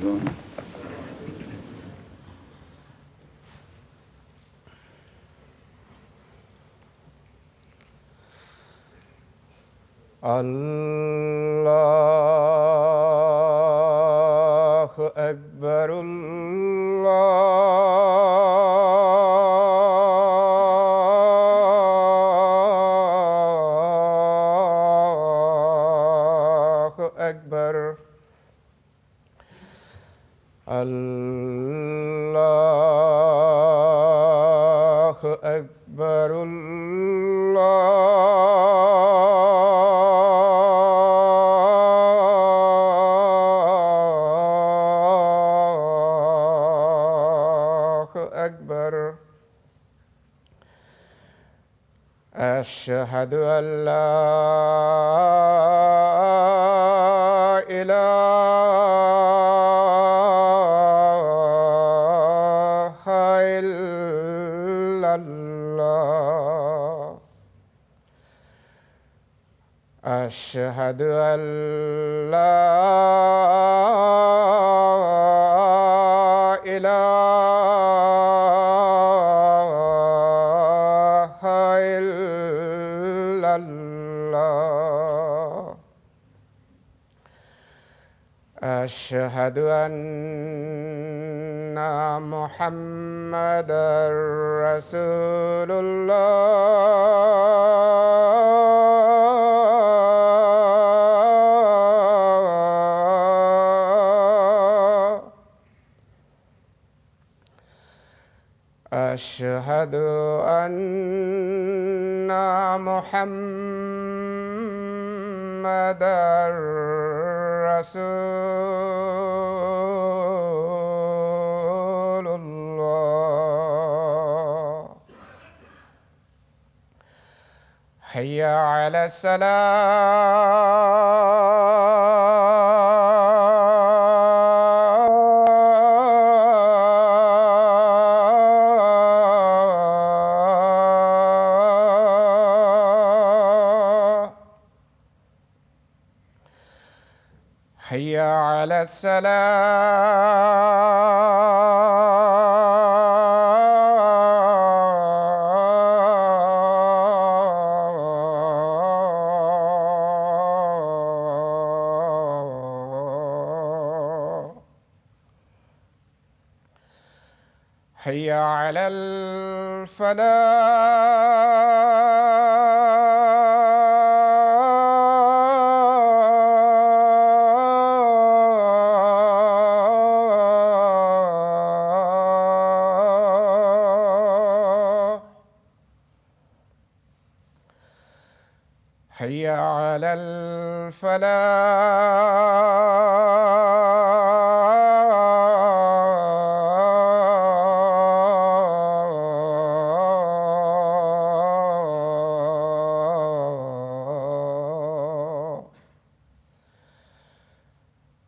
رمضان. اللہ اکبر اللہ اکبر اللہ اکبر أشهد أن لا إله إلا الله أشهد أن لا إله إلا الله أشهد أن محمدًا رسول الله أشهد أن محمدًا رسول الله حي على الصلاة حي على الصلاة حي على الفلاح حي على الفلاح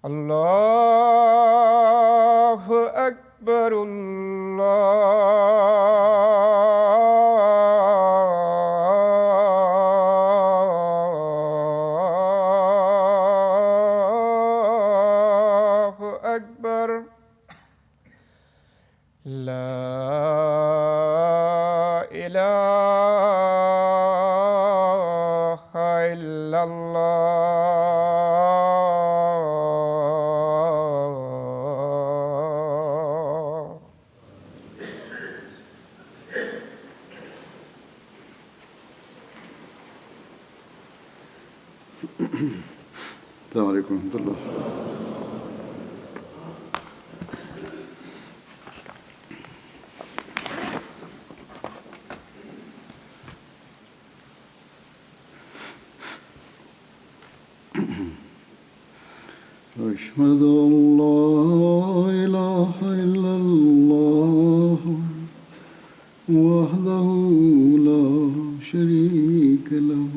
الله أكبر الله أكبر لا إله إلا الله السلام علیکم ورحمۃ اللہ. أشهد أن لا إله إلا الله وحده لا شريك له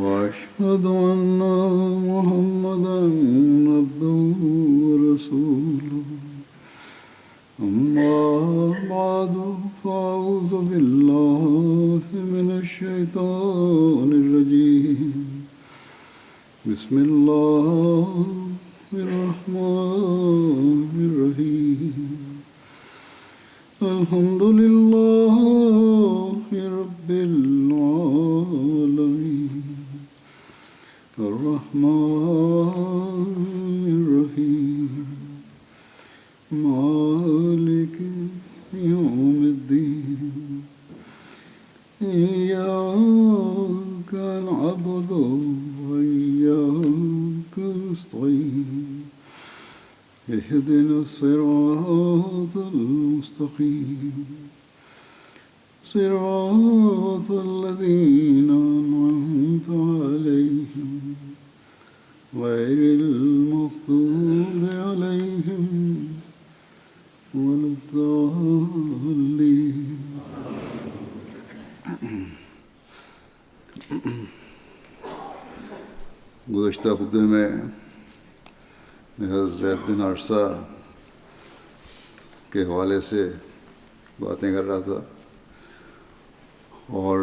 وأشهد أن محمدًا عبده ورسوله. أما بعد فأعوذ بالله من الشيطان الرجيم. بسم الله الرحمن الرحيم الحمد لله رب العالمين الرحمن الرحيم مالك يوم الدين إياك نعبد وإياك نستعين اهدنا الصراط المستقيم صراط الذين أنعمت عليهم غير المغضوب عليهم ولا الضالين. گزشتہ خطبے میں حضرت زید بن حارثہ کے حوالے سے باتیں کر رہا تھا، اور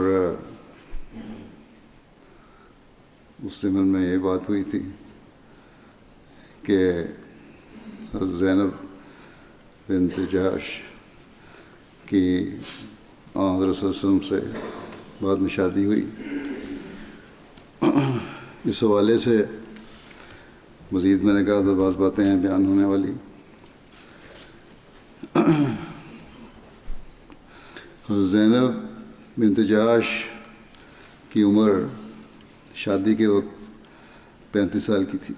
اس ضمن میں یہ بات ہوئی تھی کہ حضرت زینب بنت جحش کی حضرت صلی اللہ علیہ وسلم سے بعد میں شادی ہوئی. اس حوالے سے مزید میں نے کہا تھا بعض باتیں ہیں بیان ہونے والی. حضرت زینب بنت جحش کی عمر شادی کے وقت 35 سال کی تھی،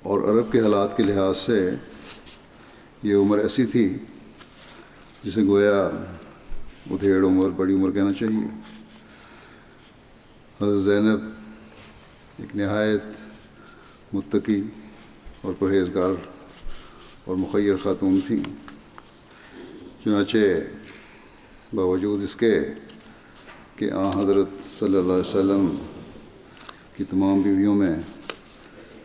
اور عرب کے حالات کے لحاظ سے یہ عمر ایسی تھی جسے گویا ادھیڑ عمر، بڑی عمر کہنا چاہیے. حضرت زینب ایک نہایت متقی اور پرہیزگار اور مخیر خاتون تھیں. چنانچہ باوجود اس کے کہ حضرت صلی اللہ علیہ وسلم کی تمام بیویوں میں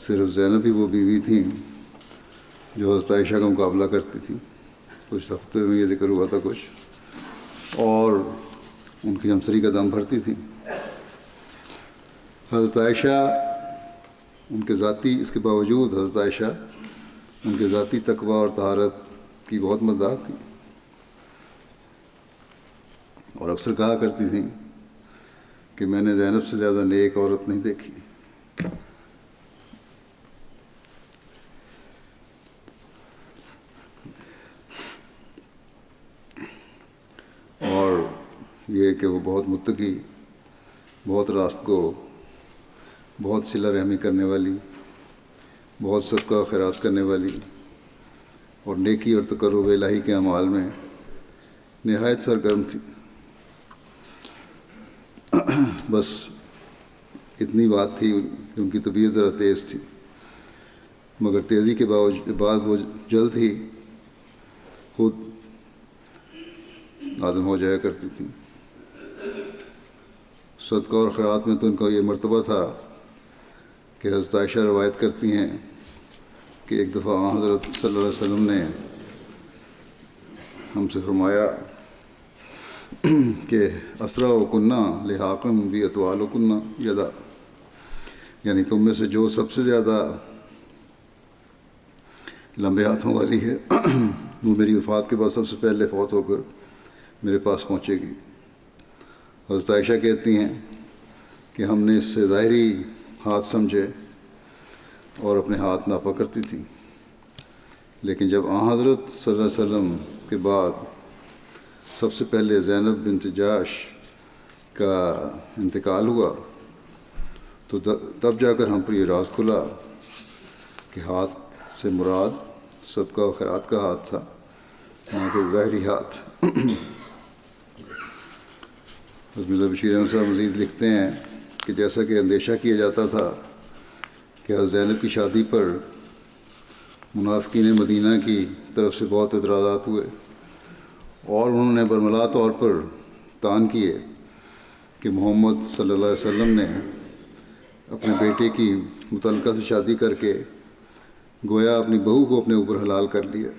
صرف زینب ہی وہ بیوی تھیں جو حضرت عائشہ کا مقابلہ کرتی تھی. کچھ ہفتے میں یہ ذکر ہوا تھا کچھ، اور ان کی ہمسری کا دم بھرتی تھی. حضرت عائشہ ان کے ذاتی، اس کے باوجود حضرت عائشہ ان کے ذاتی تقوی اور طہارت کی بہت مداح تھی، اور اکثر کہا کرتی تھیں کہ میں نے زینب سے زیادہ نیک عورت نہیں دیکھی. اور یہ کہ وہ بہت متقی، بہت راست کو، بہت صلہ رحمی کرنے والی، بہت صدقہ و خیرات کرنے والی، اور نیکی اور تقرب الہی کے اعمال میں نہایت سرگرم تھی. بس اتنی بات تھی کہ ان کی طبیعت ذرا تیز تھی، مگر تیزی کے بعد وہ جلد ہی خود آدم ہو جایا کرتی تھی. صدقہ اور خیرات میں تو ان کا یہ مرتبہ تھا کہ حضرت عائشہ روایت کرتی ہیں کہ ایک دفعہ حضرت صلی اللہ علیہ وسلم نے ہم سے فرمایا کہ اسرا و کنہ لحاقم بھی اطوال و کنہ یدا، یعنی تم میں سے جو سب سے زیادہ لمبے ہاتھوں والی ہے وہ میری وفات کے بعد سب سے پہلے فوت ہو کر میرے پاس پہنچے گی. حضرت عائشہ کہتی ہیں کہ ہم نے اس سے ظاہری ہاتھ سمجھے اور اپنے ہاتھ ناپا کرتی تھی، لیکن جب حضرت صلی اللہ علیہ وسلم کے بعد سب سے پہلے زینب بنت جحش کا انتقال ہوا تو تب جا کر ہم پر یہ راز کھلا کہ ہاتھ سے مراد صدقہ و خیرات کا ہاتھ تھا، نہ کہ ظاہری ہاتھ. حضرت مرزا بشیر احمد صاحب مزید لکھتے ہیں کہ جیسا کہ اندیشہ کیا جاتا تھا کہ حضرت زینب کی شادی پر منافقین مدینہ کی طرف سے بہت اعتراضات ہوئے، اور انہوں نے برملا طور پر طعن کیے کہ محمد صلی اللہ علیہ وسلم نے اپنے بیٹے کی متعلقہ سے شادی کر کے گویا اپنی بہو کو اپنے اوپر حلال کر لیا.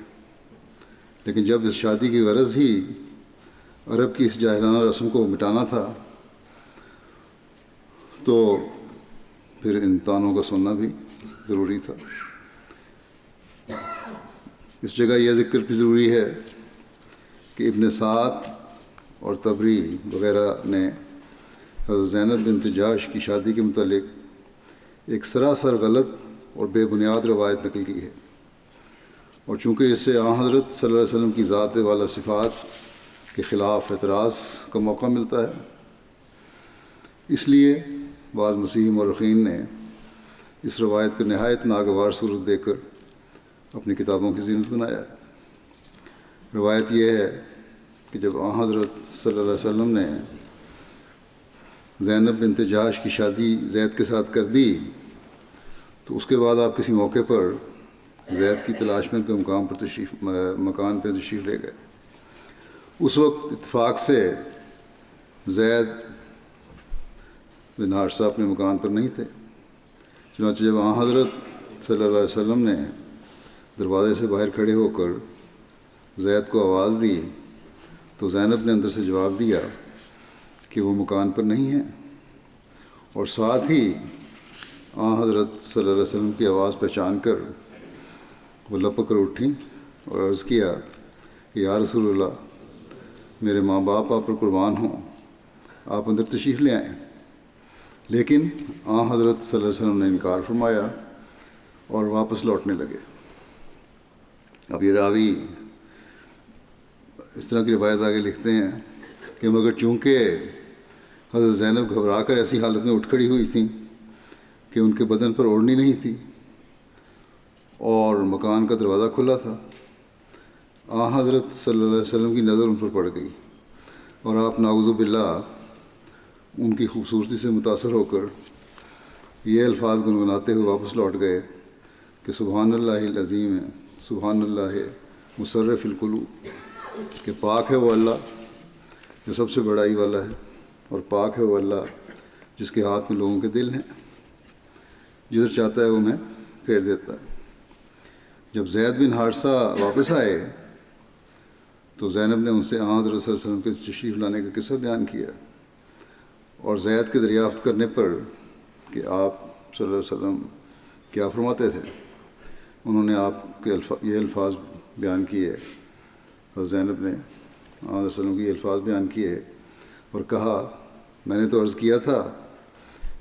لیکن جب اس شادی کی غرض ہی عرب کی اس جاہلانہ رسم کو مٹانا تھا تو پھر ان تانوں کا سننا بھی ضروری تھا۔ اس جگہ یہ ذکر بھی ضروری ہے کہ ابن سعد اور طبری وغیرہ نے حضرت زینب بنت جحش کی شادی کے متعلق ایک سراسر غلط اور بے بنیاد روایت نقل کی ہے، اور چونکہ اس سے حضرت صلی اللہ علیہ وسلم کی ذات والا صفات کے خلاف اعتراض کا موقع ملتا ہے، اس لیے بعض مسیحی مورخین نے اس روایت کو نہایت ناگوار صورت دے کر اپنی کتابوں کی زینت بنایا ہے۔ روایت یہ ہے کہ جب حضرت صلی اللہ علیہ وسلم نے زینب بنت جحش کی شادی زید کے ساتھ کر دی تو اس کے بعد آپ کسی موقع پر زید کی تلاش میں ان کے مکان پہ تشریف لے گئے۔ اس وقت اتفاق سے زید بن حارثہ اپنے مکان پر نہیں تھے، چنانچہ جب حضرت صلی اللہ علیہ وسلم نے دروازے سے باہر کھڑے ہو کر زید کو آواز دی تو زینب نے اندر سے جواب دیا کہ وہ مکان پر نہیں ہیں، اور ساتھ ہی حضرت صلی اللہ علیہ وسلم کی آواز پہچان کر وہ لپک کر اٹھیں اور عرض کیا کہ یا رسول اللہ، میرے ماں باپ آپ پر قربان ہوں، آپ اندر تشریف لے آئیں۔ لیکن حضرت صلی اللہ علیہ وسلم نے انکار فرمایا اور واپس لوٹنے لگے۔ اب یہ راوی اس طرح کی روایت آگے لکھتے ہیں کہ مگر چونکہ حضرت زینب گھبرا کر ایسی حالت میں اٹھ کھڑی ہوئی تھیں کہ ان کے بدن پر اوڑھنی نہیں تھی اور مکان کا دروازہ کھلا تھا، حضرت صلی اللہ علیہ وسلم کی نظر ان پر پڑ گئی اور آپ نعوذ باللہ ان کی خوبصورتی سے متاثر ہو کر یہ الفاظ گنگناتے ہوئے واپس لوٹ گئے کہ سبحان اللہ العظیم، سبحان اللہ مصرف القلوب، کہ پاک ہے وہ اللہ جو سب سے بڑائی والا ہے، اور پاک ہے وہ اللہ جس کے ہاتھ میں لوگوں کے دل ہیں، جدھر چاہتا ہے انہیں پھیر دیتا ہے۔ جب زید بن حارثہ واپس آئے تو زینب نے ان سے حضرت صلی اللہ علیہ وسلم کے تشریف لانے کا قصہ بیان کیا، اور زید کے دریافت کرنے پر کہ آپ صلی اللہ علیہ وسلم کیا فرماتے تھے، انہوں نے آپ کے یہ الفاظ بیان کیے، حضرت زینب نے حضرت صلی اللہ علیہ وسلم کے یہ الفاظ بیان کیے اور کہا میں نے تو عرض کیا تھا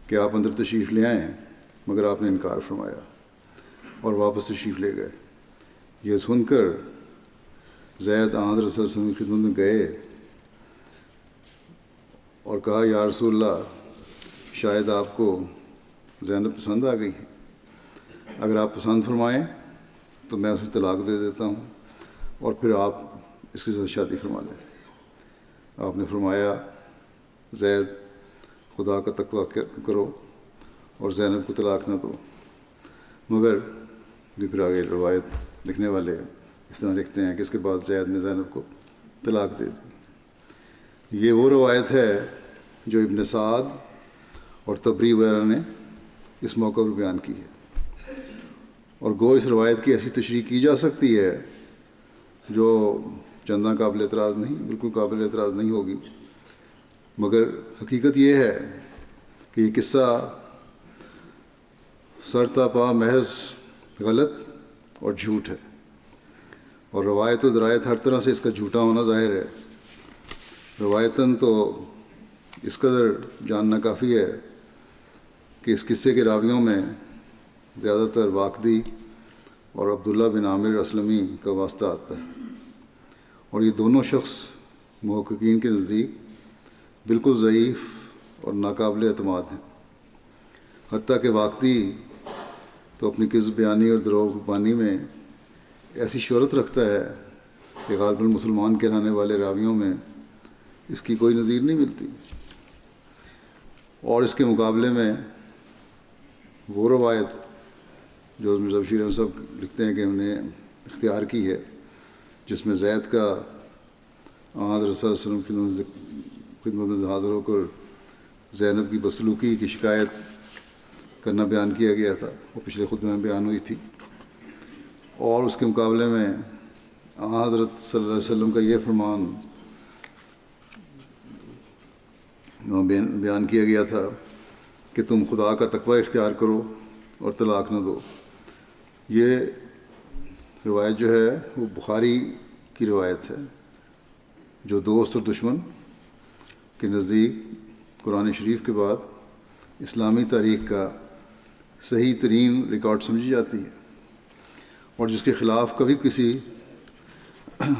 کہ آپ اندر تشریف لے آئیں، مگر آپ نے انکار فرمایا اور واپس تشریف لے گئے۔ یہ سن کر زید حضرت صلی اللہ علیہ وسلم کی خدمت میں گئے اور کہا یا رسول اللہ، شاید آپ کو زینب پسند آ گئی ہے، اگر آپ پسند فرمائیں تو میں اسے طلاق دے دیتا ہوں اور پھر آپ اس کے ساتھ شادی فرما لیں۔ آپ نے فرمایا زید، خدا کا تقویٰ کرو اور زینب کو طلاق نہ دو، مگر پھر آگے روایت لکھنے والے اس طرح لکھتے ہیں کہ اس کے بعد زید نے زینب کو طلاق دے دی۔ یہ وہ روایت ہے جو ابن سعد اور طبری وغیرہ نے اس موقع پر بیان کی ہے، اور گو اس روایت کی ایسی تشریح کی جا سکتی ہے جو چندہ قابل اعتراض نہیں، بالکل قابل اعتراض نہیں ہوگی، مگر حقیقت یہ ہے کہ یہ قصہ سرتا پا محض غلط اور جھوٹ ہے، اور روایت و درایت ہر طرح سے اس کا جھوٹا ہونا ظاہر ہے۔ روایتاً تو اس قدر جاننا کافی ہے کہ اس قصے کے راویوں میں زیادہ تر واقدی اور عبداللہ بن عامر اسلمی کا واسطہ آتا ہے، اور یہ دونوں شخص محققین کے نزدیک بالکل ضعیف اور ناقابل اعتماد ہیں، حتیٰ کہ واقدی تو اپنی کذب بیانی اور دروغ بانی میں ایسی شہرت رکھتا ہے کہ غالباً مسلمان کہلانے والے راویوں میں اس کی کوئی نظیر نہیں ملتی، اور اس کے مقابلے میں وہ روایت جو مرزا بشیر احمد صاحب لکھتے ہیں کہ ہم نے اختیار کی ہے، جس میں زید کا حضرت صلی اللہ علیہ وسلم کی خدمت میں حاضر ہو کر زینب کی بدسلوکی کی شکایت کرنا بیان کیا گیا تھا، وہ پچھلے خطبے میں بیان ہوئی تھی، اور اس کے مقابلے میں حضرت صلی اللہ علیہ وسلم کا یہ فرمان بیان کیا گیا تھا کہ تم خدا کا تقوی اختیار کرو اور طلاق نہ دو. یہ روایت جو ہے وہ بخاری کی روایت ہے، جو دوست اور دشمن کے نزدیک قرآن شریف کے بعد اسلامی تاریخ کا صحیح ترین ریکارڈ سمجھی جاتی ہے، اور جس کے خلاف کبھی کسی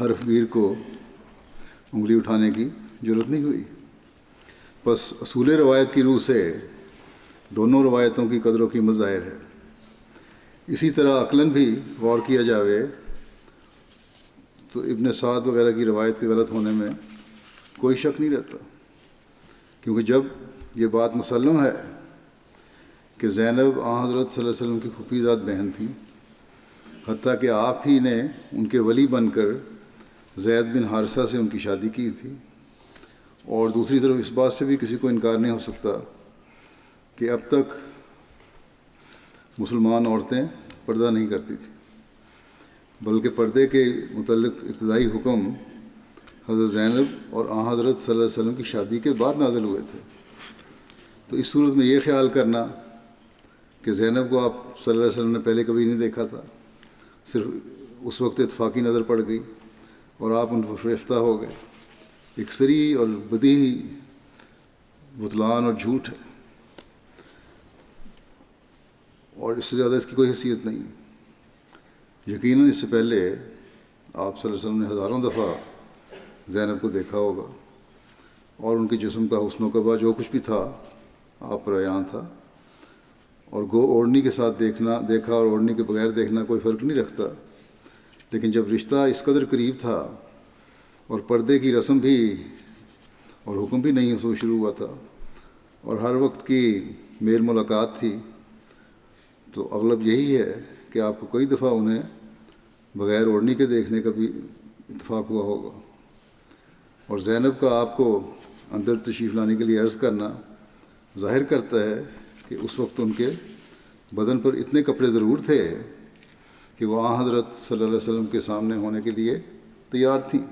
حرف گیر کو انگلی اٹھانے کی ضرورت نہیں ہوئی. بس اصول روایت کی روح سے دونوں روایتوں کی قدر و قیمت ظاہر ہے. اسی طرح عقلاً بھی غور کیا جاوے تو ابن سعد وغیرہ کی روایت کے غلط ہونے میں کوئی شک نہیں رہتا، کیونکہ جب یہ بات مسلم ہے کہ زینب آن حضرت صلی اللہ علیہ وسلم کی پھوپھی زاد بہن تھیں، حتیٰ کہ آپ ہی نے ان کے ولی بن کر زید بن حارثہ سے ان کی شادی کی تھی، اور دوسری طرف اس بات سے بھی کسی کو انکار نہیں ہو سکتا کہ اب تک مسلمان عورتیں پردہ نہیں کرتی تھیں، بلکہ پردے کے متعلق ابتدائی حکم حضرت زینب اور آن حضرت صلی اللہ علیہ وسلم کی شادی کے بعد نازل ہوئے تھے. تو اس صورت میں یہ خیال کرنا کہ زینب کو آپ صلی اللہ علیہ وسلم نے پہلے کبھی نہیں دیکھا تھا، صرف اس وقت اتفاقی نظر پڑ گئی اور آپ ان پر فریفتہ ہو گئے، ایک صریح اور بدیہی بطلان اور جھوٹ ہے، اور اس سے زیادہ اس کی کوئی حیثیت نہیں. یقیناً اس سے پہلے آپ صلی اللہ علیہ وسلم نے ہزاروں دفعہ زینب کو دیکھا ہوگا، اور ان کے جسم کا حسن و قبا جو کچھ بھی تھا آپ پر عیاں تھا، اور گو اوڑھنی کے ساتھ دیکھا اور اوڑھنی کے بغیر دیکھنا کوئی فرق نہیں رکھتا. لیکن جب رشتہ اس قدر قریب تھا اور پردے کی رسم بھی اور حکم بھی نہیں اسے شروع ہوا تھا، اور ہر وقت کی میل ملاقات تھی، تو اغلب یہی ہے کہ آپ کو کئی دفعہ انہیں بغیر اوڑھنی کے دیکھنے کا بھی اتفاق ہوا ہوگا. اور زینب کا آپ کو اندر تشریف لانے کے لیے عرض کرنا ظاہر کرتا ہے کہ اس وقت ان کے بدن پر اتنے کپڑے ضرور تھے کہ وہ آن حضرت صلی اللہ علیہ وسلم کے سامنے ہونے کے لیے تیار تھیں.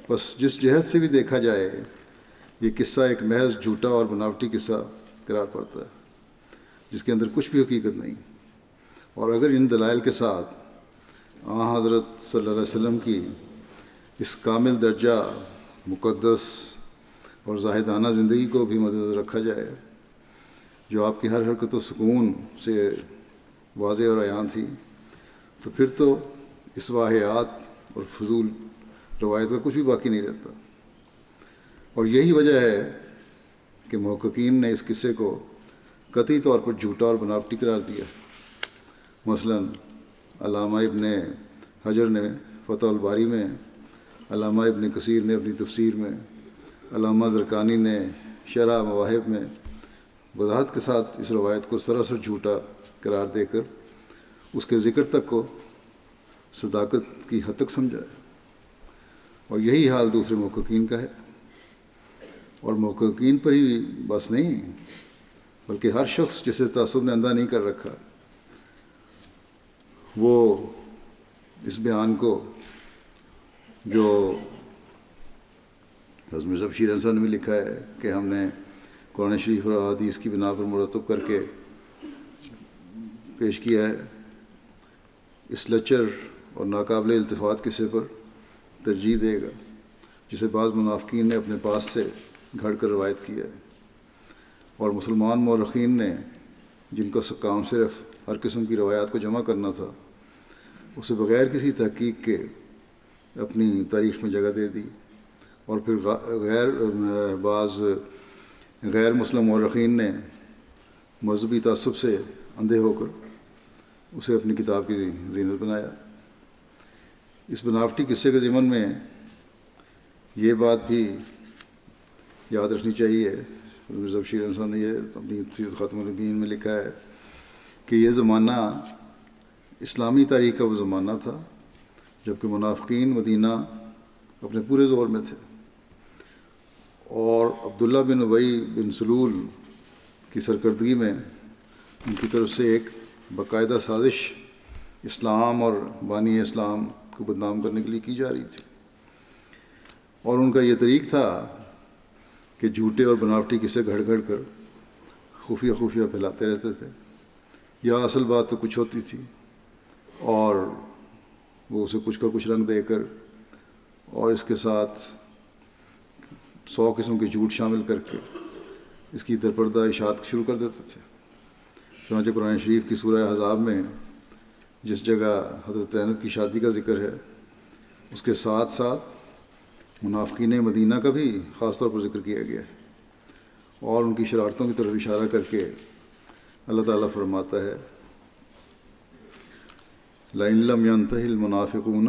بس جس جہت سے بھی دیکھا جائے یہ قصہ ایک محض جھوٹا اور بناوٹی قصہ قرار پڑتا ہے، جس کے اندر کچھ بھی حقیقت نہیں. اور اگر ان دلائل کے ساتھ آن حضرت صلی اللہ علیہ وسلم کی اس کامل درجہ مقدس اور زاہدانہ زندگی کو بھی مدنظر رکھا جائے، جو آپ کی ہر حرکت و سکون سے واضح اور عیاں تھی، تو پھر تو اس واحیات اور فضول روایت کا کچھ بھی باقی نہیں رہتا. اور یہی وجہ ہے کہ محققین نے اس قصے کو قطعی طور پر جھوٹا اور بناوٹی قرار دیا. مثلاً علامہ ابن حجر نے فتح الباری میں، علامہ ابن کثیر نے اپنی تفسیر میں، علامہ زرقانی نے شرح مواہب میں وضاحت کے ساتھ اس روایت کو سراسر جھوٹا قرار دے کر اس کے ذکر تک کو صداقت کی حد تک سمجھا ہے. اور یہی حال دوسرے محققین کا ہے. اور محققین پر ہی بس نہیں، بلکہ ہر شخص جسے تعصب نے اندھا نہیں کر رکھا، وہ اس بیان کو جو حضرت مرزا بشیر احمد صاحب نے بھی لکھا ہے کہ ہم نے قرآن شریف اور احادیث کی بنا پر مرتب کر کے پیش کیا ہے، اس لچر اور ناقابل التفات قصے پر ترجیح دے گا جسے بعض منافقین نے اپنے پاس سے گھڑ کر روایت کیا ہے، اور مسلمان مورخین نے جن کا کام صرف ہر قسم کی روایات کو جمع کرنا تھا، اسے بغیر کسی تحقیق کے اپنی تاریخ میں جگہ دے دی. اور پھر بعض غیر مسلم مورخین نے مذہبی تعصب سے اندھے ہو کر اسے اپنی کتاب کی زینت بنایا. اس بناوٹی قصے کے ضمن میں یہ بات بھی یاد رکھنی چاہیے، مرزا بشیر احمد صاحب نے یہ اپنی سیرت خاتم النبیین میں لکھا ہے کہ یہ زمانہ اسلامی تاریخ کا وہ زمانہ تھا جبکہ منافقین مدینہ اپنے پورے زور میں تھے، اور عبداللہ بن ابی بن سلول کی سرکردگی میں ان کی طرف سے ایک باقاعدہ سازش اسلام اور بانی اسلام کو بدنام کرنے کے لیے کی جا رہی تھی. اور ان کا یہ طریق تھا کہ جھوٹے اور بناوٹی قصے گھڑ گھڑ کر خفیہ خفیہ پھیلاتے رہتے تھے، یا اصل بات تو کچھ ہوتی تھی اور وہ اسے کچھ کا کچھ رنگ دے کر اور اس کے ساتھ 100 قسم کے جھوٹ شامل کر کے اس کی درپردہ اشاعت شروع کر دیتے تھے۔ چنانچہ قرآن شریف کی سورہ احزاب میں جس جگہ حضرت زینب کی شادی کا ذکر ہے، اس کے ساتھ ساتھ منافقین مدینہ کا بھی خاص طور پر ذکر کیا گیا ہے، اور ان کی شرارتوں کی طرف اشارہ کر کے اللہ تعالیٰ فرماتا ہے لَإِن لَّمْ يَنْتَهِ الْمُنَافِقُونَ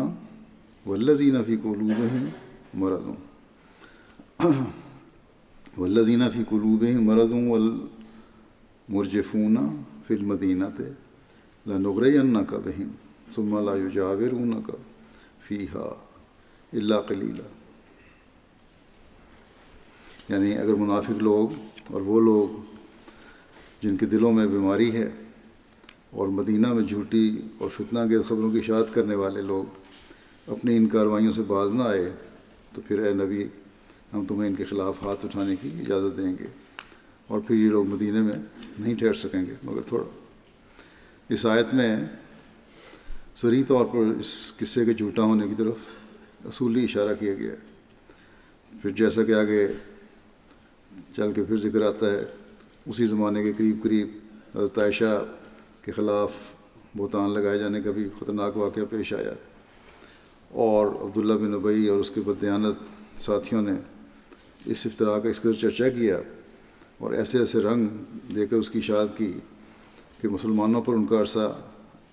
وَالَّذِينَ فِي قُلُوبِهِم مَّرَضٌ وَالْمُرْجِفُونَ فِي الْمَدِينَةِ لَنُغْرِيَنَّكَ بِهِمْ ثُمَّ لَا يُجَاوِرُونَكَ فِيهَا إِلَّا قَلِيلًا۔ یعنی اگر منافق لوگ اور وہ لوگ جن کے دلوں میں بیماری ہے اور مدینہ میں جھوٹی اور فتنہ انگیز خبروں کی اشاعت کرنے والے لوگ اپنی ان کارروائیوں سے باز نہ آئے تو پھر اے نبی ہم تمہیں ان کے خلاف ہاتھ اٹھانے کی اجازت دیں گے، اور پھر یہ لوگ مدینہ میں نہیں ٹھہر سکیں گے مگر تھوڑا۔ اس آیت میں صریح طور پر اس قصے کے جھوٹا ہونے کی طرف اصولی اشارہ کیا گیا ہے۔ پھر جیسا کہ آگے چل کے پھر ذکر آتا ہے، اسی زمانے کے قریب قریب حضرت عائشہ کے خلاف بہتان لگائے جانے کا بھی خطرناک واقعہ پیش آیا، اور عبداللہ بن ابی اور اس کے بددیانت ساتھیوں نے اس افتراء کا اس قدر چرچا کیا اور ایسے ایسے رنگ دے کر اس کی اشاعت کی کہ مسلمانوں پر ان کا عرصہ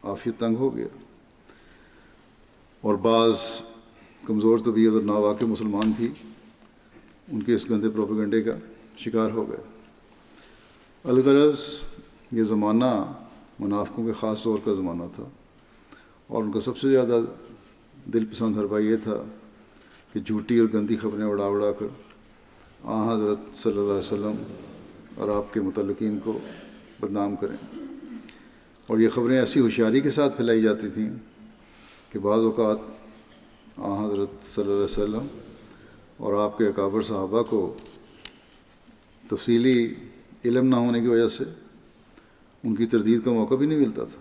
عافیت تنگ ہو گیا، اور بعض کمزور طبیعت اور ناواقف مسلمان بھی ان کے اس گندے پروپیگنڈے کا شکار ہو گئے۔ الغرض یہ زمانہ منافقوں کے خاص طور کا زمانہ تھا، اور ان کا سب سے زیادہ دل پسند حربہ یہ تھا کہ جھوٹی اور گندی خبریں اڑا اڑا کر حضرت صلی اللہ علیہ وسلم اور آپ کے متعلقین کو بدنام کریں، اور یہ خبریں ایسی ہوشیاری کے ساتھ پھیلائی جاتی تھیں کہ بعض اوقات حضرت صلی اللہ علیہ وسلم اور آپ کے اکابر صحابہ کو تفصیلی علم نہ ہونے کی وجہ سے ان کی تردید کا موقع بھی نہیں ملتا تھا،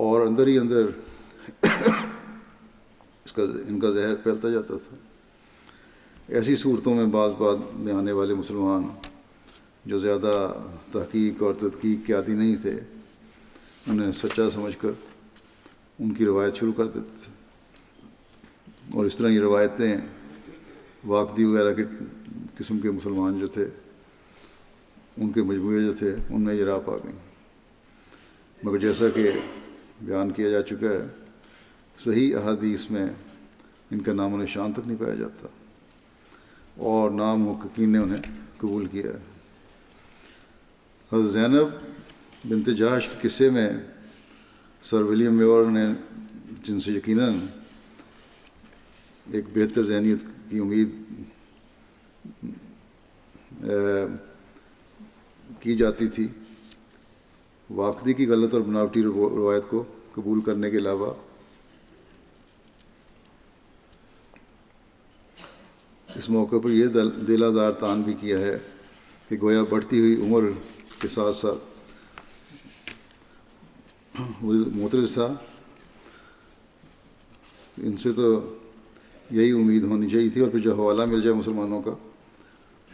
اور اندر ہی اندر ان کا زہر پھیلتا جاتا تھا۔ ایسی صورتوں میں بعض بات میں آنے والے مسلمان جو زیادہ تحقیق اور تدقیق کے عادی نہیں تھے، انہیں سچا سمجھ کر ان کی روایت شروع کر دیتے تھے، اور اس طرح یہ روایتیں واقدی وغیرہ کے قسم کے مسلمان جو تھے ان کے مجموعے جو تھے ان میں یہ راپ آ گئیں۔ مگر جیسا کہ بیان کیا جا چکا ہے، صحیح احادیث میں ان کا نام و نشان تک نہیں پایا جاتا، اور نام محققین نے انہیں قبول کیا ہے۔ حضرت زینب بنت جہش کے قصے میں سر ولیم میور نے، جن سے یقیناً ایک بہتر ذہنیت کی امید کی جاتی تھی، واقعی کی غلط اور بناوٹی روایت کو قبول کرنے کے علاوہ اس موقع پر یہ دل آزار تان بھی کیا ہے کہ گویا بڑھتی ہوئی عمر کے ساتھ ساتھ وہ معترض تھا، ان سے تو یہی امید ہونی چاہیے تھی، اور پھر جب حوالہ مل جائے مسلمانوں کا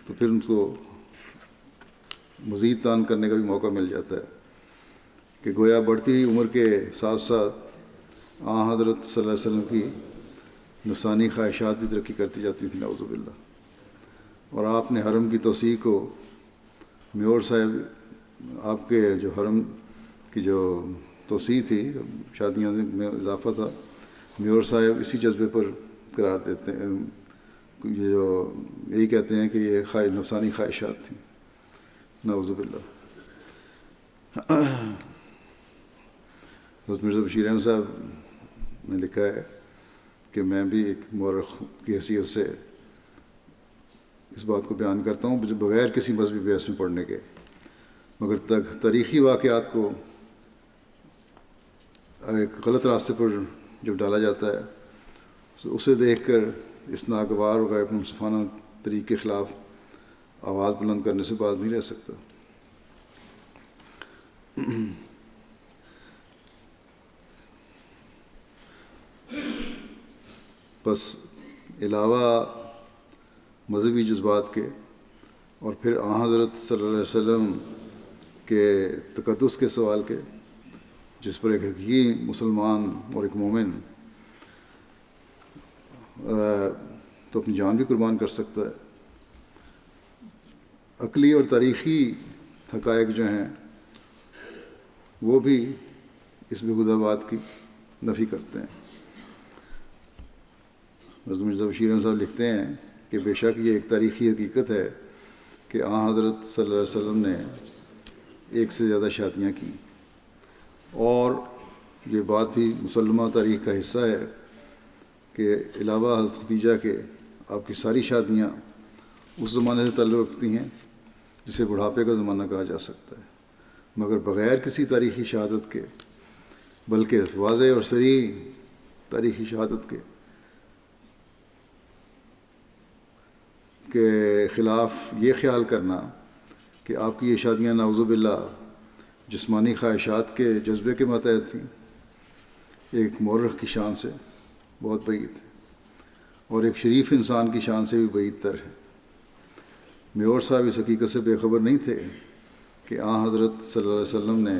تو پھر ان کو مزید تان کرنے کا بھی موقع مل جاتا ہے کہ گویا بڑھتی ہوئی عمر کے ساتھ ساتھ حضرت صلی اللہ علیہ وسلم کی نفسانی خواہشات بھی ترقی کرتی جاتی تھیں، نعوذ باللہ۔ اور آپ نے حرم کی توسیع کو، میور صاحب آپ کے جو حرم کی جو توسیع تھی، شادیاں میں اضافہ تھا، میور صاحب اسی جذبے پر قرار دیتے ہیں، جو یہی کہتے ہیں کہ یہ نفسانی خواہشات تھیں، نعوذ باللہ۔ حضرت مرزا بشیر احمد صاحب نے لکھا ہے کہ میں بھی ایک مورخ کی حیثیت سے اس بات کو بیان کرتا ہوں بغیر کسی مذہبی بحث میں پڑھنے کے، مگر تاریخی واقعات کو ایک غلط راستے پر جب ڈالا جاتا ہے تو اسے دیکھ کر اس ناگوار اور غیر منصفانہ طریق کے خلاف آواز بلند کرنے سے باز نہیں رہ سکتا۔ بس علاوہ مذہبی جذبات کے اور پھر حضرت صلی اللہ علیہ وسلم کے تقدس کے سوال کے، جس پر ایک حقیقی مسلمان اور ایک مومن تو اپنی جان بھی قربان کر سکتا ہے، عقلی اور تاریخی حقائق جو ہیں وہ بھی اس بےہودہ بات کی نفی کرتے ہیں۔ حضرت مرزا بشیر احمد صاحب لکھتے ہیں کہ بے شک یہ ایک تاریخی حقیقت ہے کہ حضرت صلی اللہ علیہ وسلم نے ایک سے زیادہ شادیاں کی، اور یہ بات بھی مسلمہ تاریخ کا حصہ ہے کہ علاوہ حضرت خدیجہ کے آپ کی ساری شادیاں اس زمانے سے تعلق رکھتی ہیں جسے بڑھاپے کا زمانہ کہا جا سکتا ہے، مگر بغیر کسی تاریخی شہادت کے، بلکہ واضح اور صریح تاریخی شہادت کے خلاف یہ خیال کرنا کہ آپ کی یہ شادیاں نعوذ باللہ جسمانی خواہشات کے جذبے کے ماتحت تھیں، ایک مورخ کی شان سے بہت بعید ہے، اور ایک شریف انسان کی شان سے بھی بعید تر ہے۔ میور صاحب اس حقیقت سے بے خبر نہیں تھے کہ حضرت صلی اللہ علیہ وسلم نے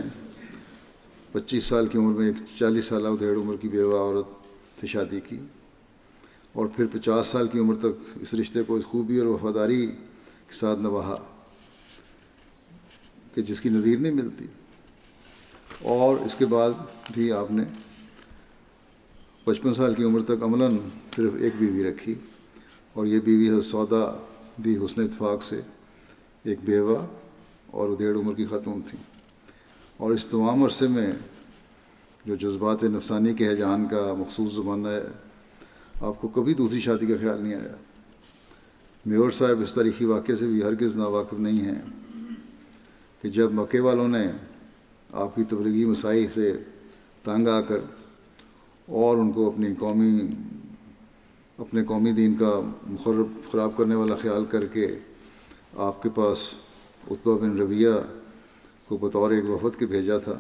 25 سال کی عمر میں ایک 40 سالہ ادھیڑ عمر کی بیوہ عورت سے شادی کی، اور پھر 50 سال کی عمر تک اس رشتے کو اس خوبی اور وفاداری کے ساتھ نبھا کہ جس کی نظیر نہیں ملتی، اور اس کے بعد بھی آپ نے 55 سال کی عمر تک عملاً صرف ایک بیوی رکھی، اور یہ بیوی حضرت سودا بھی حسن اتفاق سے ایک بیوہ اور ادھیڑ عمر کی خاتون تھیں، اور اس تمام عرصے میں جو جذبات نفسانی کے ہیجان کا مخصوص زمانہ ہے، آپ کو کبھی دوسری شادی کا خیال نہیں آیا۔ میور صاحب اس تاریخی واقعے سے بھی ہرگز ناواقف نہیں ہیں کہ جب مکے والوں نے آپ کی تبلیغی مساعی سے تنگ آ کر اور ان کو اپنے قومی دین کا خراب کرنے والا خیال کر کے آپ کے پاس عتبہ بن ربیعہ کو بطور ایک وفد کے بھیجا تھا،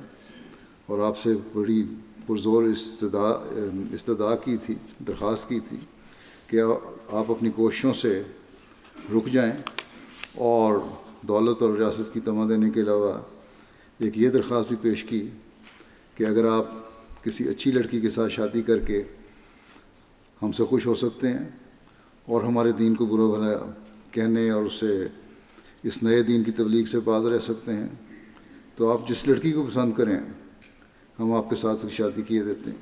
اور آپ سے بڑی پرزور استدعا کی تھی، درخواست کی تھی کہ آپ اپنی کوششوں سے رک جائیں، اور دولت اور ریاست کی تمنا دینے کے علاوہ ایک یہ درخواست بھی پیش کی کہ اگر آپ کسی اچھی لڑکی کے ساتھ شادی کر کے ہم سے خوش ہو سکتے ہیں اور ہمارے دین کو برا بھلا کہنے اور اس نئے دین کی تبلیغ سے باز رہ سکتے ہیں، تو آپ جس لڑکی کو پسند کریں ہم آپ کے ساتھ شادی کیے دیتے ہیں۔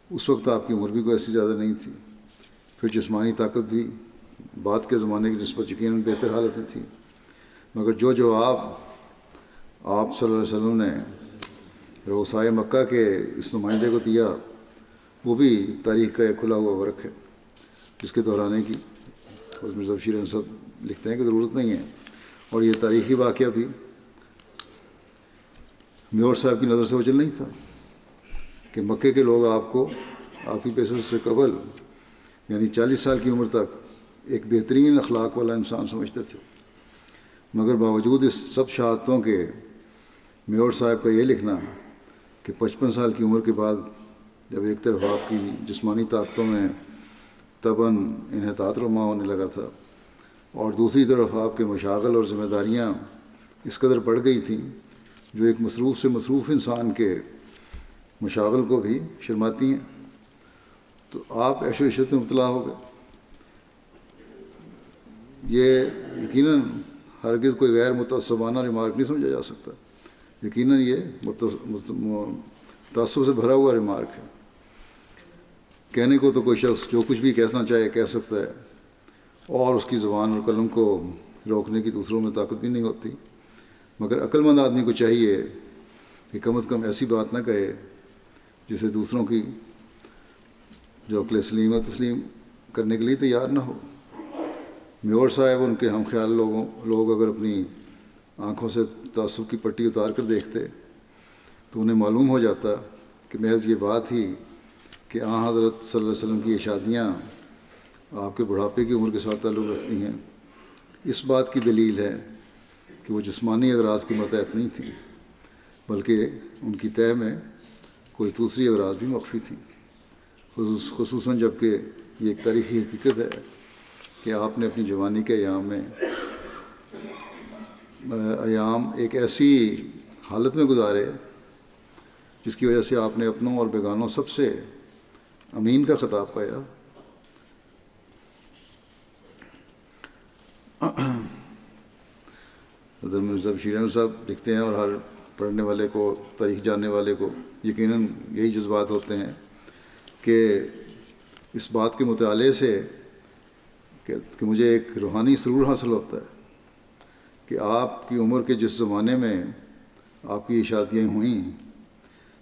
اس وقت آپ کی عمر بھی کوئی ایسی زیادہ نہیں تھی، پھر جسمانی طاقت بھی بعد کے زمانے کی نسبت یقیناً بہتر حالت میں تھی، مگر جو جواب آپ صلی اللہ علیہ وسلم نے رؤسائے مکہ کے اس نمائندے کو دیا وہ بھی تاریخ کا ایک کھلا ہوا ورق ہے، جس کے دہرانے کی حضرت مرزا بشیر احمد صاحب لکھتے ہیں کہ ضرورت نہیں ہے، اور یہ تاریخی واقعہ بھی میور صاحب کی نظر سے اوجھل نہیں تھا کہ مکے کے لوگ آپ کو آپ کی پیشکش سے قبل یعنی 40 سال کی عمر تک ایک بہترین اخلاق والا انسان سمجھتے تھے، مگر باوجود اس سب شہادتوں کے میور صاحب کا یہ لکھنا کہ 55 سال کی عمر کے بعد جب ایک طرف آپ کی جسمانی طاقتوں میں طبعاً انحطاط رما ہونے لگا تھا، اور دوسری طرف آپ کے مشاغل اور ذمہ داریاں اس قدر بڑھ گئی تھیں جو ایک مصروف سے مصروف انسان کے مشاغل کو بھی شرماتی ہیں، تو آپ عیش و عشرت میں مبتلا ہو گئے۔ یہ یقیناً ہرگز کوئی غیر متعصبانہ ریمارک نہیں سمجھا جا سکتا، یقیناً یہ تعصب سے بھرا ہوا ریمارک ہے۔ کہنے کو تو کوئی شخص جو کچھ بھی کہنا چاہے کہہ سکتا ہے، اور اس کی زبان اور قلم کو روکنے کی دوسروں میں طاقت بھی نہیں ہوتی، مگر عقل مند آدمی کو چاہیے کہ کم از کم ایسی بات نہ کہے جسے دوسروں کی جو عقل سلیمہ تسلیم کرنے کے لیے تیار نہ ہو۔ میور صاحب ان کے ہم خیال لوگ اگر اپنی آنکھوں سے تعصب کی پٹی اتار کر دیکھتے تو انہیں معلوم ہو جاتا کہ محض یہ بات ہی کہ حضرت صلی اللہ علیہ وسلم کی یہ شادیاں آپ کے بڑھاپے کی عمر کے ساتھ تعلق رکھتی ہیں، اس بات کی دلیل ہے کہ وہ جسمانی اغراض کے متحد نہیں تھیں، بلکہ ان کی تہہ میں کوئی دوسری اغراض بھی مخفی تھیں، خصوصاً جب کہ یہ ایک تاریخی حقیقت ہے کہ آپ نے اپنی جوانی کے ایام ایک ایسی حالت میں گزارے جس کی وجہ سے آپ نے اپنوں اور بیگانوں سب سے امین کا خطاب پایا۔ حضرت مرزا بشیر احمد صاحب لکھتے ہیں، اور ہر پڑھنے والے کو، تاریخ جاننے والے کو یقیناً یہی جذبات ہوتے ہیں کہ اس بات کے مطالعے سے کہ مجھے ایک روحانی سرور حاصل ہوتا ہے کہ آپ کی عمر کے جس زمانے میں آپ کی شادیاں ہوئیں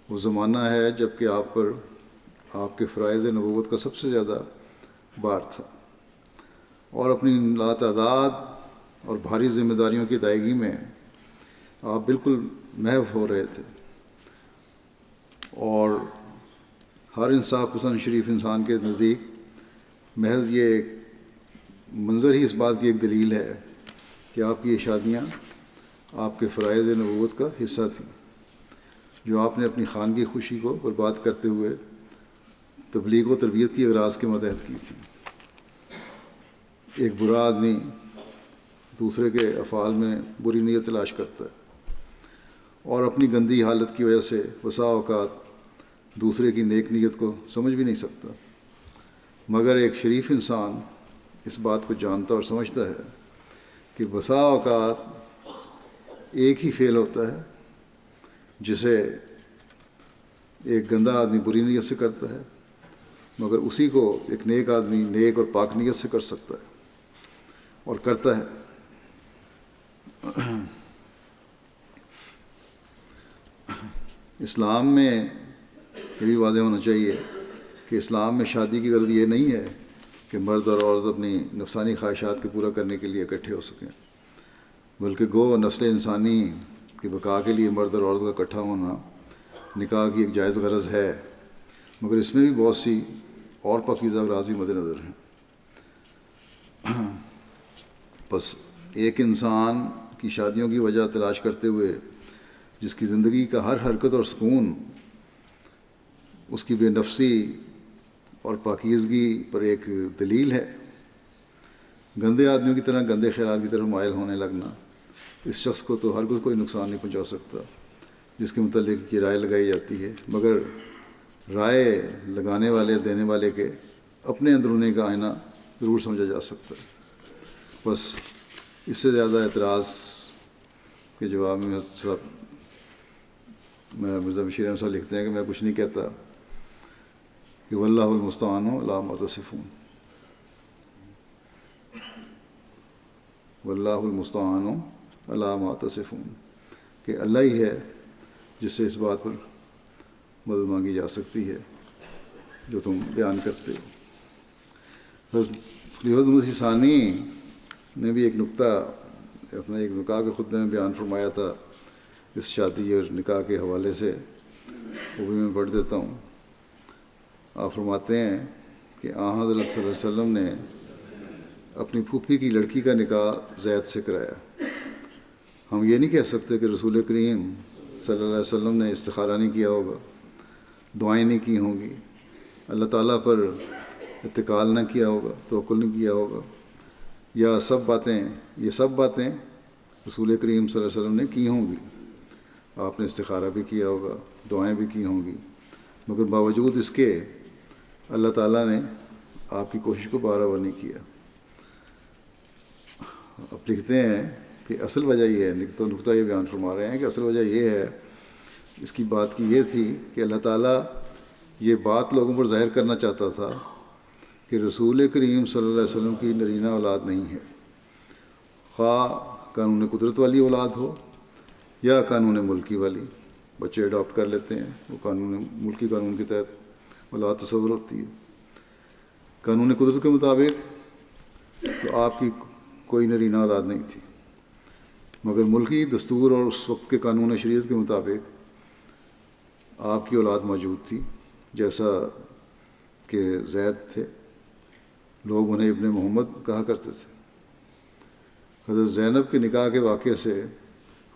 وہ زمانہ ہے جب کہ آپ پر آپ کے فرائض نبوت کا سب سے زیادہ بار تھا، اور اپنی لاتعداد اور بھاری ذمہ داریوں کی ادائیگی میں آپ بالکل محو ہو رہے تھے، اور ہر انصاف پسند شریف انسان کے نزدیک محض یہ ایک منظر ہی اس بات کی ایک دلیل ہے کہ آپ کی یہ شادیاں آپ کے فرائض نبوت کا حصہ تھیں، جو آپ نے اپنی خانگی خوشی کو برباد کرتے ہوئے تبلیغ و تربیت کی اغراض کے متحد کی تھیں۔ ایک برا آدمی دوسرے کے افعال میں بری نیت تلاش کرتا ہے، اور اپنی گندی حالت کی وجہ سے بسا اوقات دوسرے کی نیک نیت کو سمجھ بھی نہیں سکتا، مگر ایک شریف انسان اس بات کو جانتا اور سمجھتا ہے کہ بسا اوقات ایک ہی فعل ہوتا ہے جسے ایک گندا آدمی بری نیت سے کرتا ہے، مگر اسی کو ایک نیک آدمی نیک اور پاک نیت سے کر سکتا ہے اور کرتا ہے۔ اسلام میں یہ بھی واضح ہونا چاہیے کہ اسلام میں شادی کی غرض یہ نہیں ہے کہ مرد اور عورت اپنی نفسانی خواہشات کو پورا کرنے کے لیے اکٹھے ہو سکیں، بلکہ گو نسل انسانی کی بقا کے لیے مرد اور عورت کا اکٹھا ہونا نکاح کی ایک جائز غرض ہے، مگر اس میں بھی بہت سی اور پاکیزہ اغراض بھی مد نظر ہیں۔ بس ایک انسان کی شادیوں کی وجہ تلاش کرتے ہوئے جس کی زندگی کا ہر حرکت اور سکون اس کی بے نفسی اور پاکیزگی پر ایک دلیل ہے، گندے آدمیوں کی طرح گندے خیالات کی طرف مائل ہونے لگنا اس شخص کو تو ہرگز کوئی نقصان نہیں پہنچا سکتا جس کے متعلق یہ رائے لگائی جاتی ہے، مگر رائے لگانے والے دینے والے کے اپنے اندرونی کا آئینہ ضرور سمجھا جا سکتا ہے۔ بس اس سے زیادہ اعتراض کے جواب میں مرزا بشیر احمد صاحب لکھتے ہیں کہ میں کچھ نہیں کہتا کہ واللہ المستعان علی ما تصفون، واللہ المستعان علی ما تصفون، کہ اللہ ہی ہے جس سے اس بات پر مدد مانگی جا سکتی ہے جو تم بیان کرتے ہو۔ خلیفۃ مسیح ثانی نے بھی ایک نقطہ اپنا ایک نکاح کے خطبے میں بیان فرمایا تھا اس شادی اور نکاح کے حوالے سے، وہ بھی میں پڑھ دیتا ہوں۔ آپ فرماتے ہیں کہ آن حضرت صلی اللہ علیہ وسلم نے اپنی پھوپھی کی لڑکی کا نکاح زید سے کرایا۔ ہم یہ نہیں کہہ سکتے کہ رسول کریم صلی اللہ علیہ وسلم نے استخارہ نہیں کیا ہوگا، دعائیں نہیں کی ہوں گی، اللہ تعالیٰ پر اتکال نہ کیا ہوگا، توکل نہیں کیا ہوگا، یا یہ سب باتیں رسول کریم صلی اللہ علیہ وسلم نے کی ہوں گی۔ آپ نے استخارہ بھی کیا ہوگا، دعائیں بھی کی ہوں گی، مگر باوجود اس کے اللہ تعالیٰ نے آپ کی کوشش کو بارآور نہیں کیا۔ اب لکھتے ہیں کہ اصل وجہ یہ ہے، نقطہ یہ بیان فرما رہے ہیں کہ اصل وجہ یہ ہے، اس کی بات کی یہ تھی کہ اللہ تعالیٰ یہ بات لوگوں پر ظاہر کرنا چاہتا تھا کہ رسول کریم صلی اللہ علیہ وسلم کی نرینہ اولاد نہیں ہے، خواہ قانون قدرت والی اولاد ہو یا قانون ملکی والی، بچے اڈاپٹ کر لیتے ہیں، وہ ملکی قانون کے تحت اولاد تصور ہوتی ہے۔ قانون قدرت کے مطابق تو آپ کی کوئی نرینہ اولاد نہیں تھی، مگر ملکی دستور اور اس وقت کے قانون شریعت کے مطابق آپ کی اولاد موجود تھی، جیسا کہ زید تھے، لوگ انہیں ابن محمد کہا کرتے تھے۔ حضرت زینب کے نکاح کے واقعے سے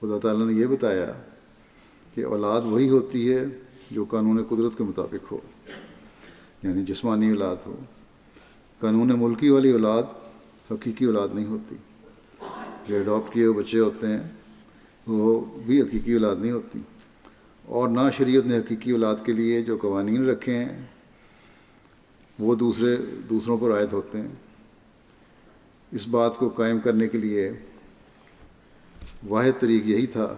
خدا تعالیٰ نے یہ بتایا کہ اولاد وہی ہوتی ہے جو قانون قدرت کے مطابق ہو، یعنی جسمانی اولاد ہو۔ قانون ملکی والی اولاد حقیقی اولاد نہیں ہوتی، جو اڈاپٹ کیے ہوئے بچے ہوتے ہیں وہ بھی حقیقی اولاد نہیں ہوتی، اور نہ شریعت نے حقیقی اولاد کے لیے جو قوانین رکھے ہیں وہ دوسروں پر عائد ہوتے ہیں۔ اس بات کو قائم کرنے کے لیے واحد طریق یہی تھا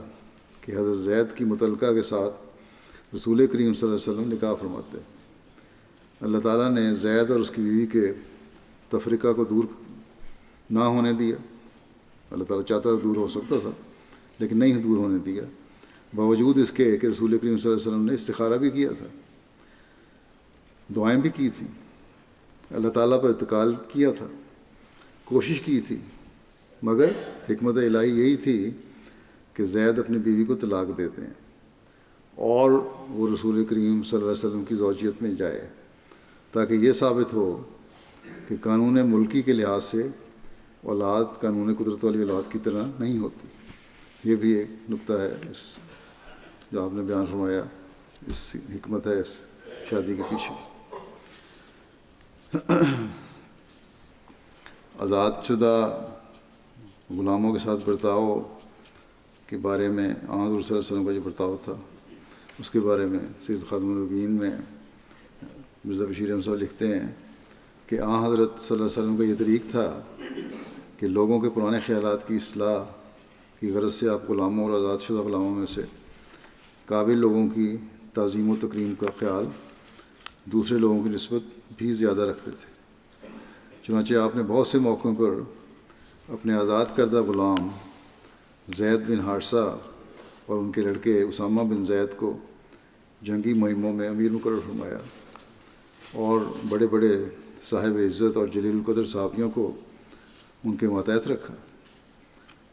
کہ حضرت زید کی متعلقہ کے ساتھ رسول کریم صلی اللہ علیہ وسلم نکاح فرماتے۔ اللہ تعالیٰ نے زید اور اس کی بیوی کے تفرقہ کو دور نہ ہونے دیا۔ اللہ تعالیٰ چاہتا تو دور ہو سکتا تھا، لیکن نہیں دور ہونے دیا، باوجود اس کے کہ رسول کریم صلی اللہ علیہ وسلم نے استخارہ بھی کیا تھا، دعائیں بھی کی تھیں، اللہ تعالیٰ پر اتکال کیا تھا، کوشش کی تھی، مگر حکمت الہی یہی تھی کہ زید اپنی بیوی کو طلاق دے دیں اور وہ رسول کریم صلی اللہ علیہ وسلم کی زوجیت میں جائے، تاکہ یہ ثابت ہو کہ قانون ملکی کے لحاظ سے اولاد قانون قدرت والی اولاد کی طرح نہیں ہوتی۔ یہ بھی ایک نقطہ ہے اس جو آپ نے بیان فرمایا، اس حکمت ہے اس شادی کے پیچھے۔ آزاد شدہ غلاموں کے ساتھ برتاؤ کے بارے میں حضور صلی اللہ علیہ وسلم کا جو برتاؤ تھا اس کے بارے میں سید خاتم النبیین میں مرزا بشیر احمد صاحب لکھتے ہیں کہ حضرت صلی اللہ علیہ وسلم کا یہ طریق تھا کہ لوگوں کے پرانے خیالات کی اصلاح کی غرض سے آپ غلاموں اور آزاد شدہ غلاموں میں سے قابل لوگوں کی تعظیم و تکریم کا خیال دوسرے لوگوں کی نسبت بھی زیادہ رکھتے تھے۔ چنانچہ آپ نے بہت سے موقعوں پر اپنے آزاد کردہ غلام زید بن حارثہ اور ان کے لڑکے اسامہ بن زید کو جنگی مہموں میں امیر مقرر فرمایا، اور بڑے بڑے صاحب عزت اور جلیل القدر صحابیوں کو ان کے ماتحت رکھا۔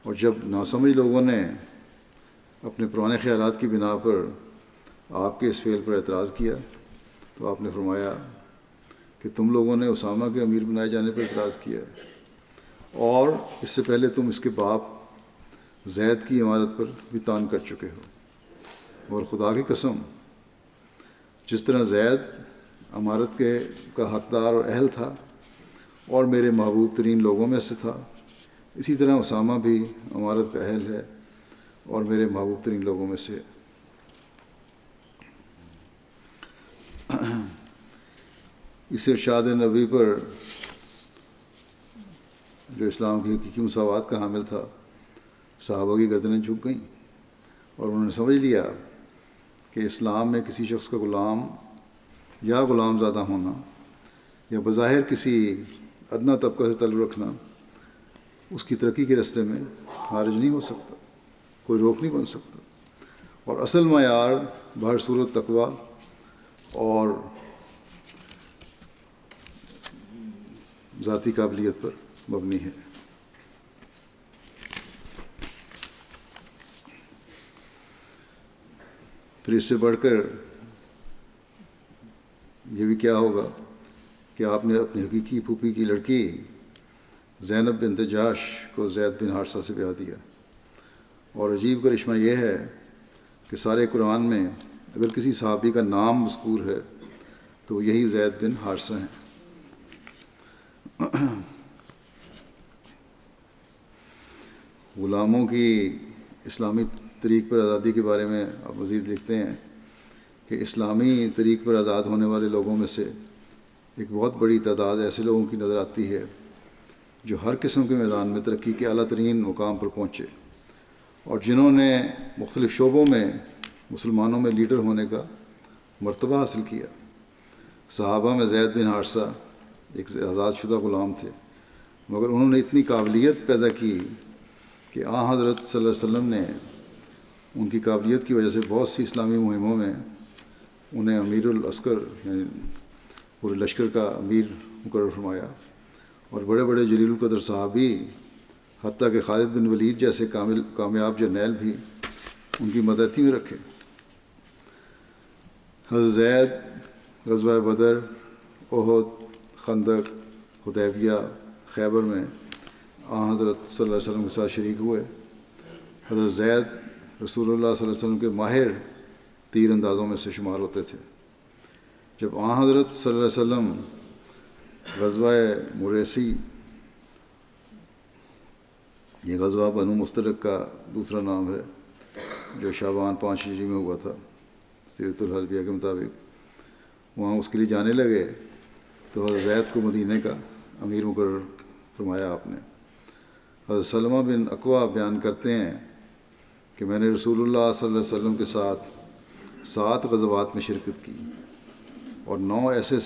اور جب ناسمجھ لوگوں نے اپنے پرانے خیالات کی بنا پر آپ کے اس فعل پر اعتراض کیا تو آپ نے فرمایا کہ تم لوگوں نے اسامہ کے امیر بنائے جانے پر اعتراض کیا ہے، اور اس سے پہلے تم اس کے باپ زید کی امارت پر بھی طعن کر چکے ہو، اور خدا کی قسم جس طرح زید امارت کا حقدار اور اہل تھا اور میرے محبوب ترین لوگوں میں سے تھا، اسی طرح اسامہ بھی امارت کا اہل ہے اور میرے محبوب ترین لوگوں میں سے۔ اس ارشاد نبوی پر جو اسلام کی حقیقی مساوات کا حامل تھا، صحابہ کی گردنیں جھک گئیں اور انہوں نے سمجھ لیا کہ اسلام میں کسی شخص کا غلام یا غلام زادہ ہونا یا بظاہر کسی ادنا طبقہ سے تعلق رکھنا اس کی ترقی کے راستے میں حارج نہیں ہو سکتا، کوئی روک نہیں بن سکتا، اور اصل معیار بہر صورت تقویٰ اور ذاتی قابلیت پر مبنی ہے۔ پھر اس سے بڑھ کر یہ بھی کیا ہوگا کہ آپ نے اپنی حقیقی پھوپھی کی لڑکی زینب بنت جاش کو زید بن حارثہ سے بیاہ دیا، اور عجیب کرشمہ یہ ہے کہ سارے قرآن میں اگر کسی صحابی کا نام مذکور ہے تو یہی زید بن حارثہ ہیں۔ غلاموں کی اسلامی طریق پر آزادی کے بارے میں آپ مزید لکھتے ہیں کہ اسلامی طریق پر آزاد ہونے والے لوگوں میں سے ایک بہت بڑی تعداد ایسے لوگوں کی نظر آتی ہے جو ہر قسم کے میدان میں ترقی کے اعلیٰ ترین مقام پر پہنچے اور جنہوں نے مختلف شعبوں میں مسلمانوں میں لیڈر ہونے کا مرتبہ حاصل کیا۔ صحابہ میں زید بن حارثہ ایک آزاد شدہ غلام تھے، مگر انہوں نے اتنی قابلیت پیدا کی کہ حضرت صلی اللہ علیہ وسلم نے ان کی قابلیت کی وجہ سے بہت سی اسلامی مہموں میں انہیں امیر العسکر یعنی پورے لشکر کا امیر مقرر فرمایا، اور بڑے بڑے جلیل القدر صحابی حتیٰ کہ خالد بن ولید جیسے کامیاب جرنیل بھی ان کی مدتی میں رکھے۔ حضرت زید غزوہ بدر، احد، خندق، حدیبیہ، خیبر میں حضرت صلی اللہ علیہ وسلم کے ساتھ شریک ہوئے۔ حضرت زید رسول اللہ صلی اللہ علیہ وسلم کے ماہر تیر اندازوں میں سے شمار ہوتے تھے۔ جب حضرت صلی اللہ علیہ وسلم غزوہ مریسی، یہ غزوہ بنو مستلق کا دوسرا نام ہے جو شعبان 5 ہجری میں ہوا تھا سیرت الحلبیہ کے مطابق، وہاں اس کے لیے جانے لگے تو حضرت زید کو مدینہ کا امیر مقرر فرمایا آپ نے۔ حضرت سلمہ بن اکوع بیان کرتے ہیں کہ میں نے رسول اللہ صلی اللہ علیہ وسلم کے ساتھ 7 غزوات میں شرکت کی اور 9 ایسے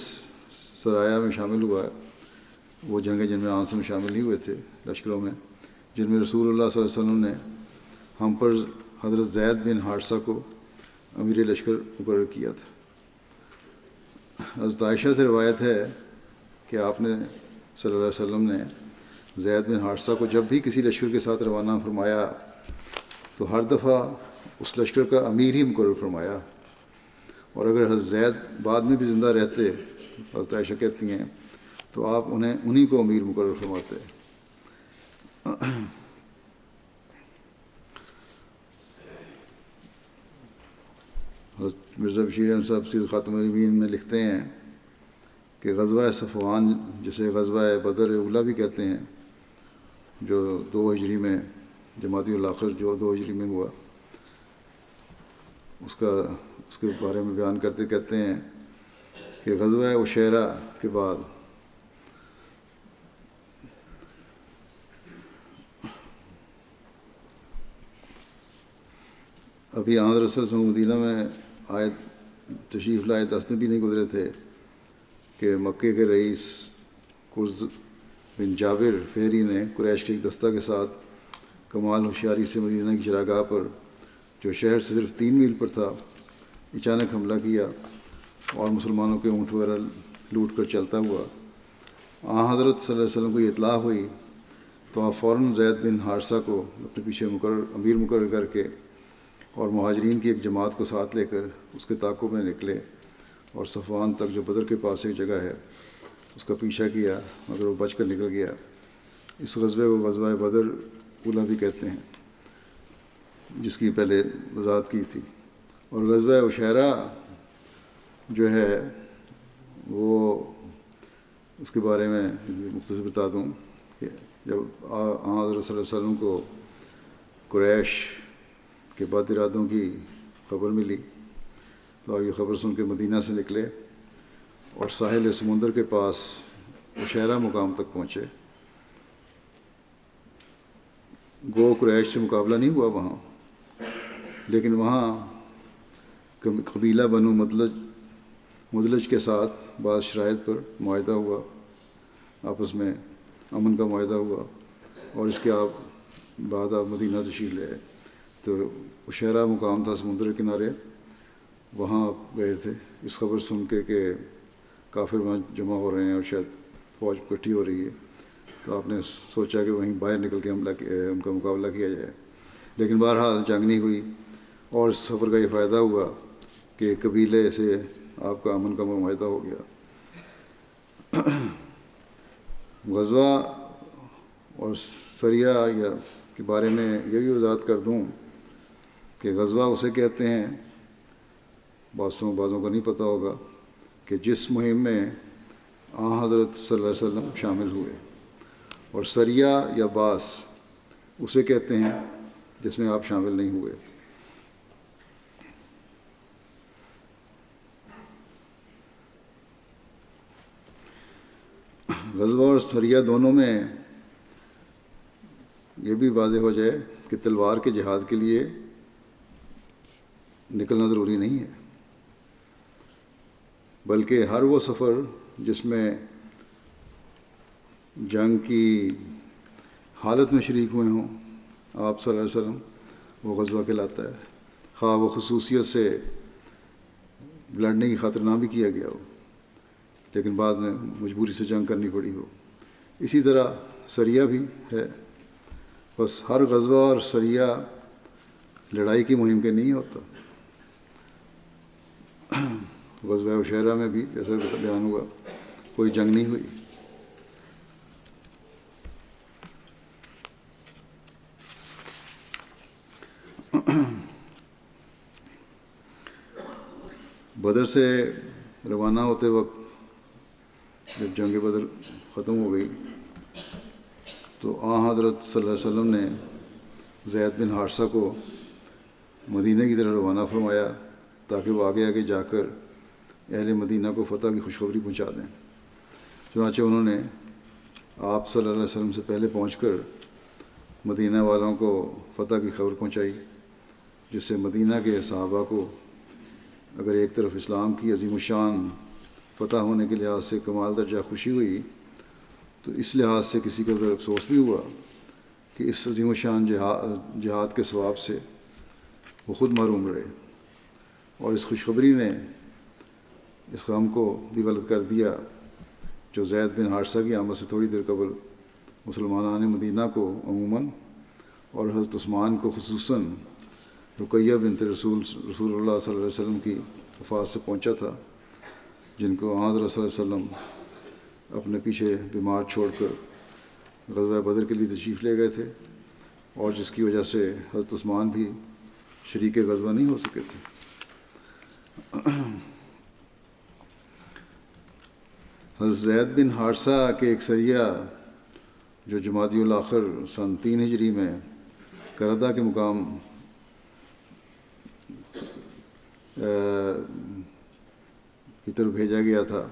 سرایہ میں شامل ہوا ہے، وہ جنگیں جن میں آنسم شامل نہیں ہوئے تھے لشکروں میں، جن میں رسول اللہ صلی اللہ علیہ وسلم نے ہم پر حضرت زید بن حارثہ کو امیر لشکر مقرر کیا تھا۔ حضرت عائشہ سے روایت ہے کہ آپ نے صلی اللہ علیہ وسلم نے زید بن حارثہ کو جب بھی کسی لشکر کے ساتھ روانہ فرمایا تو ہر دفعہ اس لشکر کا امیر ہی مقرر فرمایا، اور اگر حضرت زید بعد میں بھی زندہ رہتے، حضرت عائشہ کہتی ہیں، تو آپ انہیں کو امیر مقرر فرماتے۔ حضرت مرزا بشیر احمد صاحب سیر خاتم النبیین میں لکھتے ہیں کہ غزوہ صفوان، جسے غزوہ بدر اولیٰ بھی کہتے ہیں، جو 2 ہجری میں جمادی الاخر جو 2 ہجری میں ہوا، اس کے بارے میں بیان کرتے کہتے ہیں کہ غزوہ عشیرہ کے بعد ابھی حضرت صلی اللہ علیہ وسلم مدینہ میں آئے، تشریف لائے 10 دن بھی نہیں گزرے تھے کہ مکے کے رئیس قرظ بن جابر فہری نے قریش کے ایک دستہ کے ساتھ کمال ہوشیاری سے مدینہ کی چراگاہ پر، جو شہر سے صرف 3 میل پر تھا، اچانک حملہ کیا اور مسلمانوں کے اونٹ وغیرہ لوٹ کر چلتا ہوا۔ حضرت صلی اللہ علیہ وسلم کو یہ اطلاع ہوئی تو آپ فوراً زید بن حارثہ کو اپنے پیچھے امیر مقرر کر کے اور مہاجرین کی ایک جماعت کو ساتھ لے کر اس کے تعاقب میں نکلے اور صفوان تک، جو بدر کے پاس ایک جگہ ہے، اس کا پیچھا کیا، مگر وہ بچ کر نکل گیا۔ اس غزوے کو غزوہ بدر اولیٰ بھی کہتے ہیں، جس کی پہلے وضاحت کی تھی۔ اور غزوہ عشیرہ جو ہے وہ، اس کے بارے میں مختصر بتا دوں کہ جب حضرت صلی اللہ علیہ وسلم کو قریش کے بد ارادوں کی خبر ملی تو آپ یہ خبر سن کے مدینہ سے نکلے اور ساحل سمندر کے پاس عشیرہ مقام تک پہنچے۔ گو قریش سے مقابلہ نہیں ہوا وہاں، لیکن وہاں قبیلہ بنو مدلج کے ساتھ بعض شرائط پر معاہدہ ہوا، آپس میں امن کا معاہدہ ہوا، اور اس کے بعد آپ مدینہ تشریف لے آئے۔ تو عشیرہ مقام تھا سمندر کے کنارے، وہاں آپ گئے تھے اس خبر سن کے کہ کافر وہاں جمع ہو رہے ہیں اور شاید فوج اکٹھی ہو رہی ہے، تو آپ نے سوچا کہ وہیں باہر نکل کے ان کا مقابلہ کیا جائے، لیکن بہرحال جنگ نہیں ہوئی، اور اس سفر کا یہ فائدہ ہوا کہ قبیلے سے آپ کا امن کا معاہدہ ہو گیا۔ غزوہ اور سریہ کے بارے میں یہ بھی وضاحت کر دوں کہ غزوہ اسے کہتے ہیں، بعضوں کو نہیں پتہ ہوگا، کہ جس مہم میں حضرت صلی اللہ علیہ وسلم شامل ہوئے، اور سریہ یا باس اسے کہتے ہیں جس میں آپ شامل نہیں ہوئے۔ غزوہ اور سریہ دونوں میں یہ بھی واضح ہو جائے کہ تلوار کے جہاد کے لیے نکلنا ضروری نہیں ہے، بلکہ ہر وہ سفر جس میں جنگ کی حالت میں شریک ہوئے ہوں آپ صلی اللہ علیہ وسلم، وہ غزوہ کہلاتا ہے، خواہ وہ خصوصیت سے لڑنے کی خاطر نہ بھی کیا گیا ہو، لیکن بعد میں مجبوری سے جنگ کرنی پڑی ہو۔ اسی طرح سریہ بھی ہے، بس ہر غزوہ اور سریہ لڑائی کی مہم کے نہیں ہوتا۔ غزوہ عشیرہ میں بھی جیسا بیان ہوا کوئی جنگ نہیں ہوئی۔ بدر سے روانہ ہوتے وقت جب جنگ بدر ختم ہو گئی تو حضرت صلی اللہ علیہ وسلم نے زید بن حارثہ کو مدینہ کی طرف روانہ فرمایا تاکہ وہ آگے آگے جا کر اہل مدینہ کو فتح کی خوشخبری پہنچا دیں۔ چنانچہ انہوں نے آپ صلی اللہ علیہ وسلم سے پہلے پہنچ کر مدینہ والوں کو فتح کی خبر پہنچائی، جس سے مدینہ کے صحابہ کو اگر ایک طرف اسلام کی عظیم الشان فتح ہونے کے لحاظ سے کمال درجہ خوشی ہوئی، تو اس لحاظ سے کسی قدر افسوس بھی ہوا کہ اس عظیم الشان جہاد کے ثواب سے وہ خود محروم رہے، اور اس خوشخبری نے اس غم کو بھی غلط کر دیا جو زید بن حارثہ کی آمد سے تھوڑی دیر قبل مسلمانان مدینہ کو عموماً اور حضرت عثمان کو خصوصاً رقیہ بنت رسول اللہ صلی اللہ علیہ وسلم کی وفات سے پہنچا تھا، جن کو حضرت صلی اللہ علیہ وسلم اپنے پیچھے بیمار چھوڑ کر غزوہ بدر کے لیے تشریف لے گئے تھے، اور جس کی وجہ سے حضرت عثمان بھی شریک غزوہ نہیں ہو سکے تھے۔ حضرت زید بن حارثہ کے ایک سریہ جو جمادی الاخر سن 3 ہجری میں کردہ کے مقام کی طرف بھیجا گیا تھا،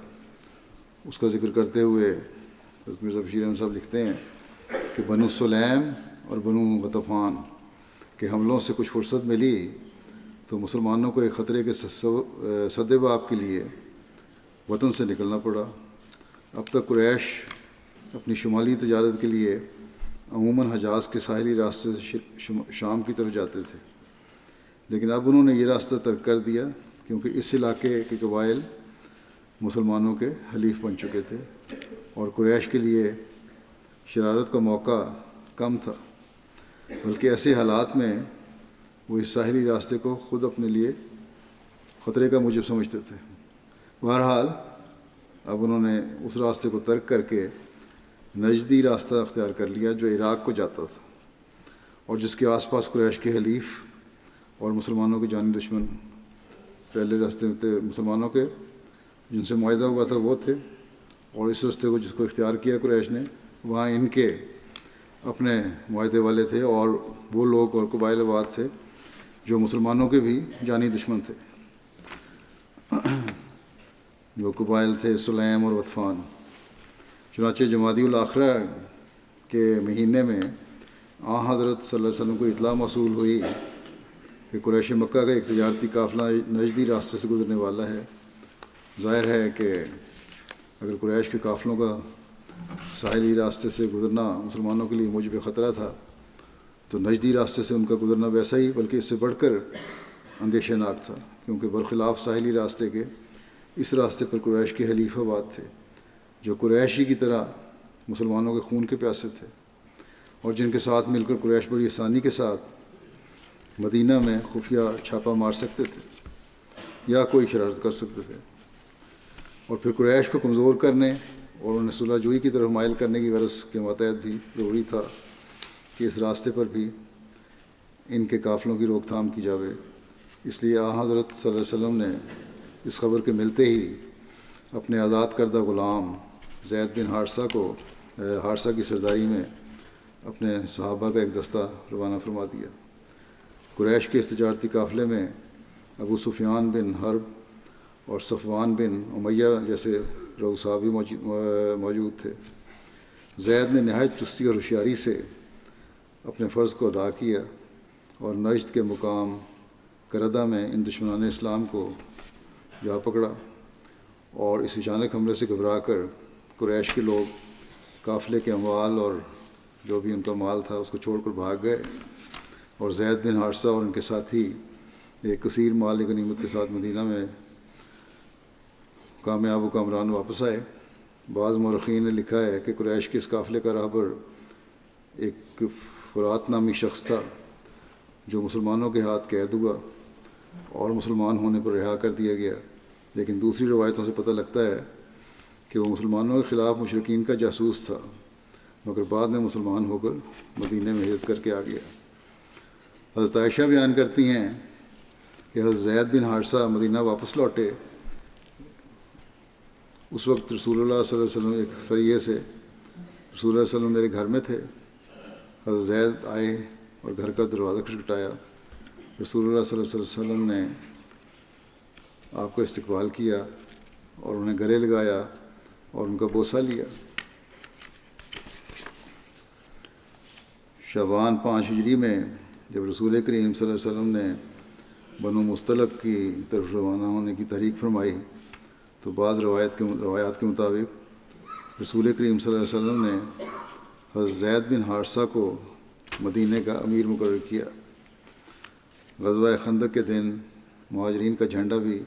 اس کا ذکر کرتے ہوئے حضرت مرزا بشیر احمد صاحب لکھتے ہیں کہ بنو سلیم اور بنو غطفان کے حملوں سے کچھ فرصت ملی تو مسلمانوں کو ایک خطرے کے سدباب کے لیے وطن سے نکلنا پڑا۔ اب تک قریش اپنی شمالی تجارت کے لیے عموماً حجاز کے ساحلی راستے سے شام کی طرف جاتے تھے، لیکن اب انہوں نے یہ راستہ ترک کر دیا کیونکہ اس علاقے کے قبائل مسلمانوں کے حلیف بن چکے تھے اور قریش کے لیے شرارت کا موقع کم تھا، بلکہ ایسے حالات میں وہ اس ساحلی راستے کو خود اپنے لیے خطرے کا موجب سمجھتے تھے۔ بہرحال اب انہوں نے اس راستے کو ترک کر کے نجدی راستہ اختیار کر لیا جو عراق کو جاتا تھا، اور جس کے آس پاس قریش کے حلیف اور مسلمانوں کے جانی دشمن پہلے راستے میں تھے، مسلمانوں کے جن سے معاہدہ ہوا تھا وہ تھے، اور اس راستے کو جس کو اختیار کیا قریش نے وہاں ان کے اپنے معاہدے والے تھے اور وہ لوگ اور قبائل آباد تھے جو مسلمانوں کے بھی جانی دشمن تھے، جو قبائل تھے سلیم اور غطفان۔ چنانچہ جمادی الاخرہ کے مہینے میں حضرت صلی اللہ علیہ وسلم کو اطلاع موصول ہوئی کہ قریش مکہ کا ایک تجارتی قافلہ نجدی راستے سے گزرنے والا ہے۔ ظاہر ہے کہ اگر قریش کے قافلوں کا ساحلی راستے سے گزرنا مسلمانوں کے لیے موجب خطرہ تھا تو نجدی راستے سے ان کا گزرنا ویسا ہی بلکہ اس سے بڑھ کر اندیشہ ناک تھا، کیونکہ برخلاف ساحلی راستے کے اس راستے پر قریش کے حلیف آباد تھے جو قریشی کی طرح مسلمانوں کے خون کے پیاسے تھے، اور جن کے ساتھ مل کر قریش بڑی آسانی کے ساتھ مدینہ میں خفیہ چھاپہ مار سکتے تھے یا کوئی شرارت کر سکتے تھے، اور پھر قریش کو کمزور کرنے اور انہیں صلح جوئی کی طرف مائل کرنے کی غرض کے ماتحت بھی ضروری تھا کہ اس راستے پر بھی ان کے قافلوں کی روک تھام کی جاوے۔ اس لیے حضرت صلی اللہ علیہ وسلم نے اس خبر کے ملتے ہی اپنے آزاد کردہ غلام زید بن حارثہ کی سرداری میں اپنے صحابہ کا ایک دستہ روانہ فرما دیا۔ قریش کے اس تجارتی قافلے میں ابو سفیان بن حرب اور صفوان بن امیہ جیسے رؤسا بھی موجود تھے۔ زید نے نہایت چستی اور ہوشیاری سے اپنے فرض کو ادا کیا اور نجد کے مقام کردہ میں ان دشمنان اسلام کو جا پکڑا، اور اس اچانک حملے سے گھبرا کر قریش کے لوگ قافلے کے اموال اور جو بھی ان کا مال تھا اس کو چھوڑ کر بھاگ گئے، اور زید بن حارثہ اور ان کے ساتھی ایک کثیر مال غنیمت کے ساتھ مدینہ میں کامیاب و کامران واپس آئے۔ بعض مورخین نے لکھا ہے کہ قریش کے اس قافلے کا راہبر ایک فرات نامی شخص تھا جو مسلمانوں کے ہاتھ قید ہوا اور مسلمان ہونے پر رہا کر دیا گیا، لیکن دوسری روایتوں سے پتہ لگتا ہے کہ وہ مسلمانوں کے خلاف مشرکین کا جاسوس تھا، مگر بعد میں مسلمان ہو کر مدینہ میں ہجرت کر کے آ گیا۔ حضرت عائشہ بیان کرتی ہیں کہ حضرت زید بن حارثہ مدینہ واپس لوٹے اس وقت رسول اللہ صلی اللہ علیہ وسلم ایک سریے سے رسول اللہ صلی اللہ علیہ وسلم میرے گھر میں تھے. حضرت زید آئے اور گھر کا دروازہ کھٹکھٹایا. رسول اللہ صلی اللہ علیہ وسلم نے آپ کا استقبال کیا اور انہیں گلے لگایا اور ان کا بوسہ لیا. شعبان 5 ہجری میں جب رسول کریم صلی اللہ علیہ وسلم نے بنو مستلق کی طرف روانہ ہونے کی تحریک فرمائی تو بعض روایات کے مطابق رسول کریم صلی اللہ علیہ وسلم نے حضرت زید بن حارثہ کو مدینہ کا امیر مقرر کیا. غزوہ خندق کے دن مہاجرین کا جھنڈا بھی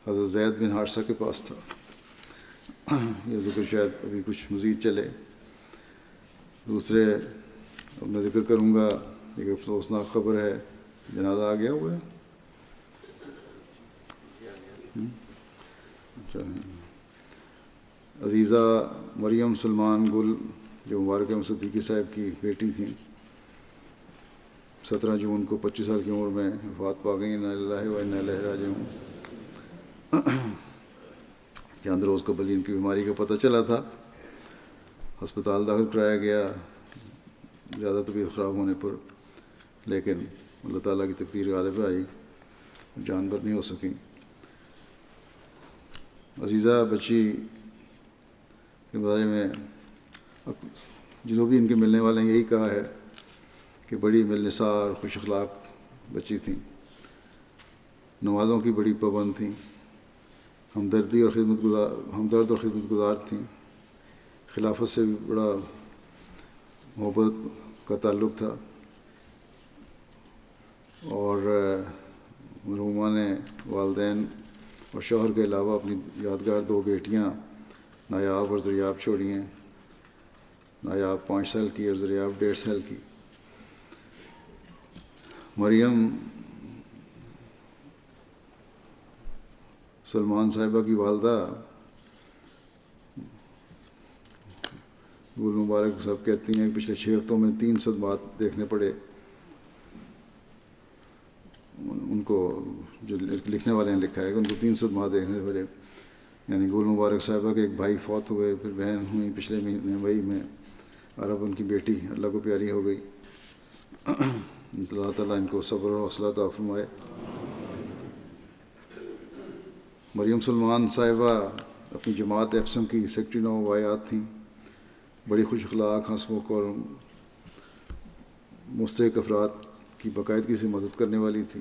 حضرت زید بن حارثہ کے پاس تھا. یہ ذکر شاید ابھی کچھ مزید چلے. دوسرے اب میں ذکر کروں گا، ایک افسوسناک خبر ہے، جنازہ آ گیا ہوا ہے. عزیزہ مریم سلمان گل جو مبارک احمد صدیقی صاحب کی بیٹی تھیں، 17 جون کو 25 سال کی عمر میں وفات پا گئیں. انا للہ و انا الیہ راجعون. چند روز قبل ان کی بیماری کا پتہ چلا تھا، ہسپتال داخل کرایا گیا زیادہ طبیعت خراب ہونے پر، لیکن اللہ تعالیٰ کی تقدیر غالب آئی، جان بر نہیں ہو سکیں. عزیزہ بچی کے بارے میں جو بھی ان کے ملنے والے ہیں یہی کہا ہے کہ بڑی ملنسار خوش اخلاق بچی تھیں، نمازوں کی بڑی پابند تھیں، ہمدرد اور خدمت گزار تھیں. خلافت سے بھی بڑا محبت کا تعلق تھا، اور مرحومہ نے والدین اور شوہر کے علاوہ اپنی یادگار 2 بیٹیاں نایاب اور زریاب چھوڑی ہیں. نایاب 5 سال کی اور زریاب 1.5 سال کی. مریم سلمان صاحبہ کی والدہ گل مبارک صاحب کہتی ہیں کہ پچھلے 6 ہفتوں میں 3 صدمات دیکھنے پڑے ان کو. جو لکھنے والے نے لکھا ہے کہ ان کو 3 صدمات دیکھنے پڑے، یعنی گل مبارک صاحبہ کے ایک بھائی فوت ہوئے، پھر بہن ہوئی پچھلے مہینے مئی میں، اور اب ان کی بیٹی اللہ کو پیاری ہو گئی. اللہ تعالیٰ ان کو صبر و حوصلہ عطا فرمائے. مریم سلمان صاحبہ اپنی جماعت ایفسم کی سیکرٹری نوآبادیات تھیں. بڑی خوش اخلاق، ہنس مکھ اور مستحق افراد کی باقاعدگی سے مدد کرنے والی تھی.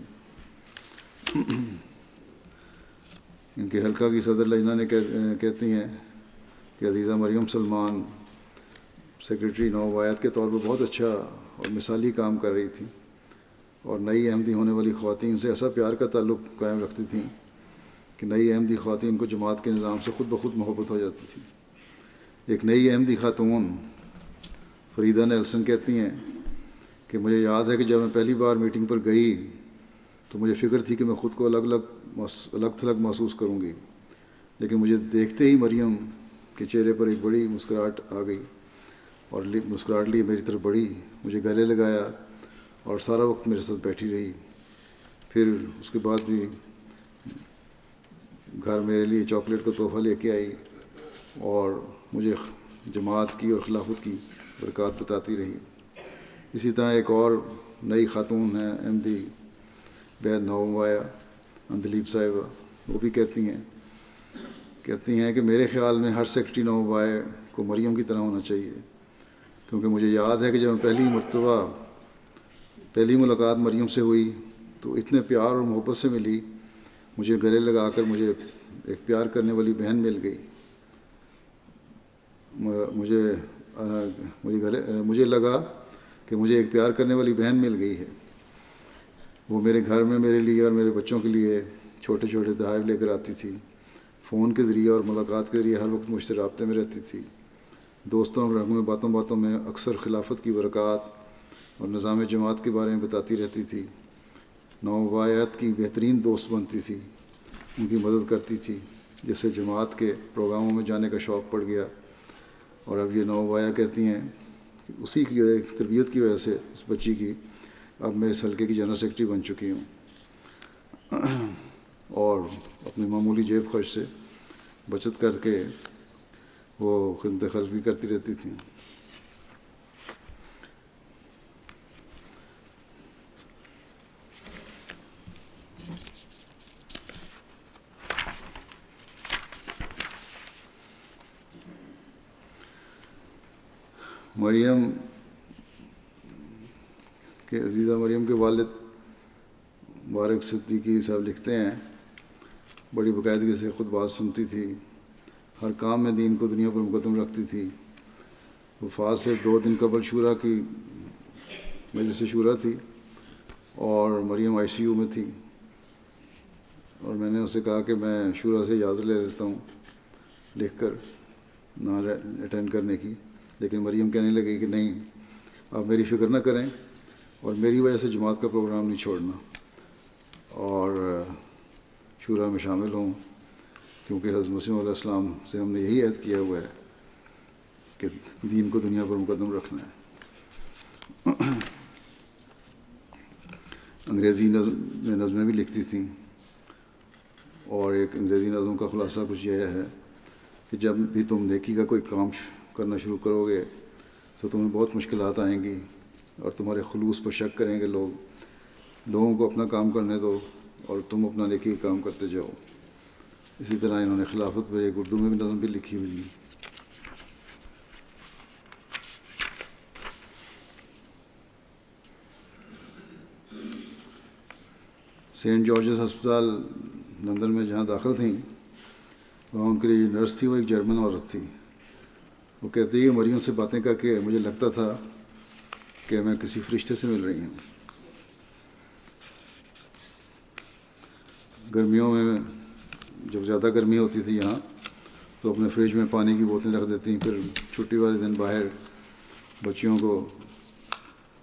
ان کے حلقہ کی صدر لجنہ نے کہتی ہیں کہ عزیزہ مریم سلمان سیکرٹری نوآبادیات کے طور پر بہت اچھا اور مثالی کام کر رہی تھی، اور نئی احمدی ہونے والی خواتین سے ایسا پیار کا تعلق قائم رکھتی تھیں کہ نئی احمدی خواتین کو جماعت کے نظام سے خود بخود محبت ہو جاتی تھی. ایک نئی احمدی خاتون فریدہ نیلسن کہتی ہیں کہ مجھے یاد ہے کہ جب میں پہلی بار میٹنگ پر گئی تو مجھے فکر تھی کہ میں خود کو الگ تھلگ محسوس کروں گی، لیکن مجھے دیکھتے ہی مریم کے چہرے پر ایک بڑی مسکراہٹ آ گئی اور مسکراہٹ لی، میری طرف بڑھی، مجھے گلے لگایا اور سارا وقت میرے ساتھ بیٹھی رہی. پھر اس کے بعد بھی گھر میرے لیے چاکلیٹ کا تحفہ لے کے آئی اور مجھے جماعت کی اور خلافت کی برکات بتاتی رہی. اسی طرح ایک اور نئی خاتون ہیں احمدی بیت نوموایا اندلیب صاحبہ، وہ بھی کہتی ہیں کہ میرے خیال میں ہر سیکرٹری نوموایا کو مریم کی طرح ہونا چاہیے، کیونکہ مجھے یاد ہے کہ جب میں پہلی ملاقات مریم سے ہوئی تو اتنے پیار اور محبت سے ملی، مجھے گلے لگا کر مجھے ایک پیار کرنے والی بہن مل گئی. مجھے لگا کہ مجھے ایک پیار کرنے والی بہن مل گئی ہے. وہ میرے گھر میں میرے لیے اور میرے بچوں کے لیے چھوٹے چھوٹے تحائف لے کر آتی تھی. فون کے ذریعے اور ملاقات کے ذریعے ہر وقت مجھ سے رابطے میں رہتی تھی. دوستوں اور رنگوں میں باتوں میں اکثر خلافت کی برکات اور نظام جماعت کے بارے میں بتاتی رہتی تھی. نوآبادیات کی بہترین دوست بنتی تھی، ان کی مدد کرتی تھی، جس سے جماعت کے پروگراموں میں جانے کا شوق پڑ گیا. اور اب یہ نوآبادیات کہتی ہیں کہ اسی کی تربیت کی وجہ سے اس بچی کی اب میں اس حلقے کی جنرل سیکرٹری بن چکی ہوں، اور اپنے معمولی جیب خرچ سے بچت کر کے وہ خدمت خرچ بھی کرتی رہتی تھیں. مریم کے عزیزہ مریم کے والد مبارک صدیقی صاحب لکھتے ہیں بڑی باقاعدگی سے خود بات سنتی تھی، ہر کام میں دین کو دنیا پر مقدم رکھتی تھی. وفات سے 2 دن قبل شورا کی مجلس شورا تھی اور مریم آئی سی یو میں تھی، اور میں نے اسے کہا کہ میں شورا سے اجازت لے لیتا ہوں لکھ کر نہ اٹینڈ کرنے کی، لیکن مریم کہنے لگی کہ نہیں، آپ میری فکر نہ کریں اور میری وجہ سے جماعت کا پروگرام نہیں چھوڑنا اور شورا میں شامل ہوں، کیونکہ حضرت مسیح علیہ السلام سے ہم نے یہی عہد کیا ہوا ہے کہ دین کو دنیا پر مقدم رکھنا ہے. انگریزی میں نظمیں بھی لکھتی تھیں، اور ایک انگریزی نظم کا خلاصہ کچھ یہ ہے کہ جب بھی تم نیکی کا کوئی کام کرنا شروع کرو گے تو تمہیں بہت مشکلات آئیں گی اور تمہارے خلوص پر شک کریں گے لوگوں کو اپنا کام کرنے دو اور تم اپنا نیکی کا کام کرتے جاؤ. اسی طرح انہوں نے خلافت پر ایک اردو میں بھی نظم بھی لکھی ہوئی. سینٹ جارجز ہسپتال لندن میں جہاں داخل تھیں وہاں ان کے لیے جو نرس تھی وہ ایک جرمن عورت تھی. وہ کہتی ہے کہ مریم سے باتیں کر کے مجھے لگتا تھا کہ میں کسی فرشتے سے مل رہی ہوں. گرمیوں میں جب زیادہ گرمی ہوتی تھی یہاں تو اپنے فریج میں پانی کی بوتلیں رکھ دیتی، پھر چھٹی والے دن باہر بچیوں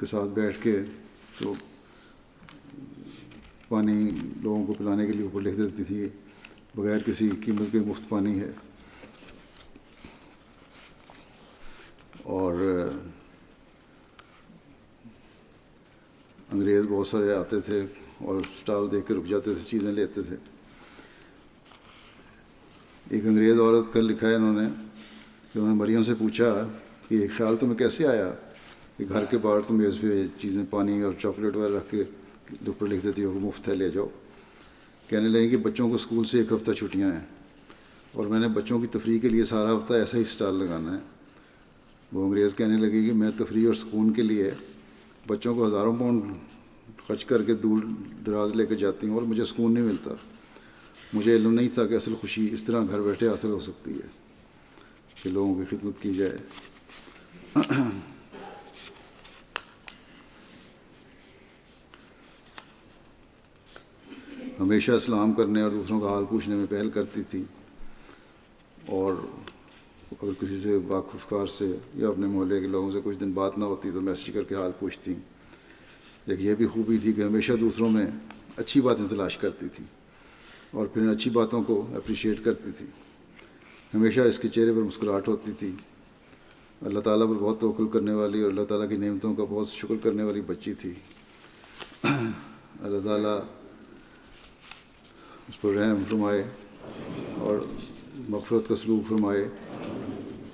کے ساتھ بیٹھ کے تو پانی لوگوں کو پلانے کے لیے اوپر لکھ دیتی تھی بغیر کسی قیمت کے مفت پانی ہے. اور انگریز بہت سارے آتے تھے اور اسٹال دیکھ کے رک جاتے تھے، چیزیں لیتے تھے. ایک انگریز عورت کا لکھا ہے انہوں نے کہ انہوں نے مریم سے پوچھا کہ یہ خیال تمہیں کیسے آیا کہ گھر کے باہر تم اس پہ چیزیں پانی اور چاکلیٹ وغیرہ رکھ کے اوپر لکھ دیتی ہو کہ مفت ہے لے جاؤ. کہنے لگیں کہ بچوں کو اسکول سے 1 ہفتہ چھٹیاں ہیں اور میں نے بچوں کی تفریح کے لیے سارا ہفتہ ایسا ہی اسٹال لگانا ہے. وہ انگریز کہنے لگے کہ میں تفریح اور سکون کے لیے بچوں کو ہزاروں پاؤنڈ خرچ کر کے دور دراز لے کے جاتی ہوں اور مجھے سکون نہیں ملتا. مجھے علم نہیں تھا کہ اصل خوشی اس طرح گھر بیٹھے حاصل ہو سکتی ہے کہ لوگوں کی خدمت کی جائے. ہمیشہ سلام کرنے اور دوسروں کا حال پوچھنے میں پہل کرتی تھی، اور اگر کسی سے واقفکار سے یا اپنے محلے کے لوگوں سے کچھ دن بات نہ ہوتی تو میسیج کر کے حال پوچھتی. ایک یہ بھی خوبی تھی کہ ہمیشہ دوسروں میں اچھی باتیں تلاش کرتی تھی اور پھر ان اچھی باتوں کو اپریشیٹ کرتی تھی. ہمیشہ اس کے چہرے پر مسکراہٹ ہوتی تھی. اللہ تعالیٰ پر بہت توکل کرنے والی اور اللہ تعالیٰ کی نعمتوں کا بہت شکر کرنے والی بچی تھی. اللہ تعالیٰ اس پر رحم فرمائے اور مغفرت کا سلوک فرمائے.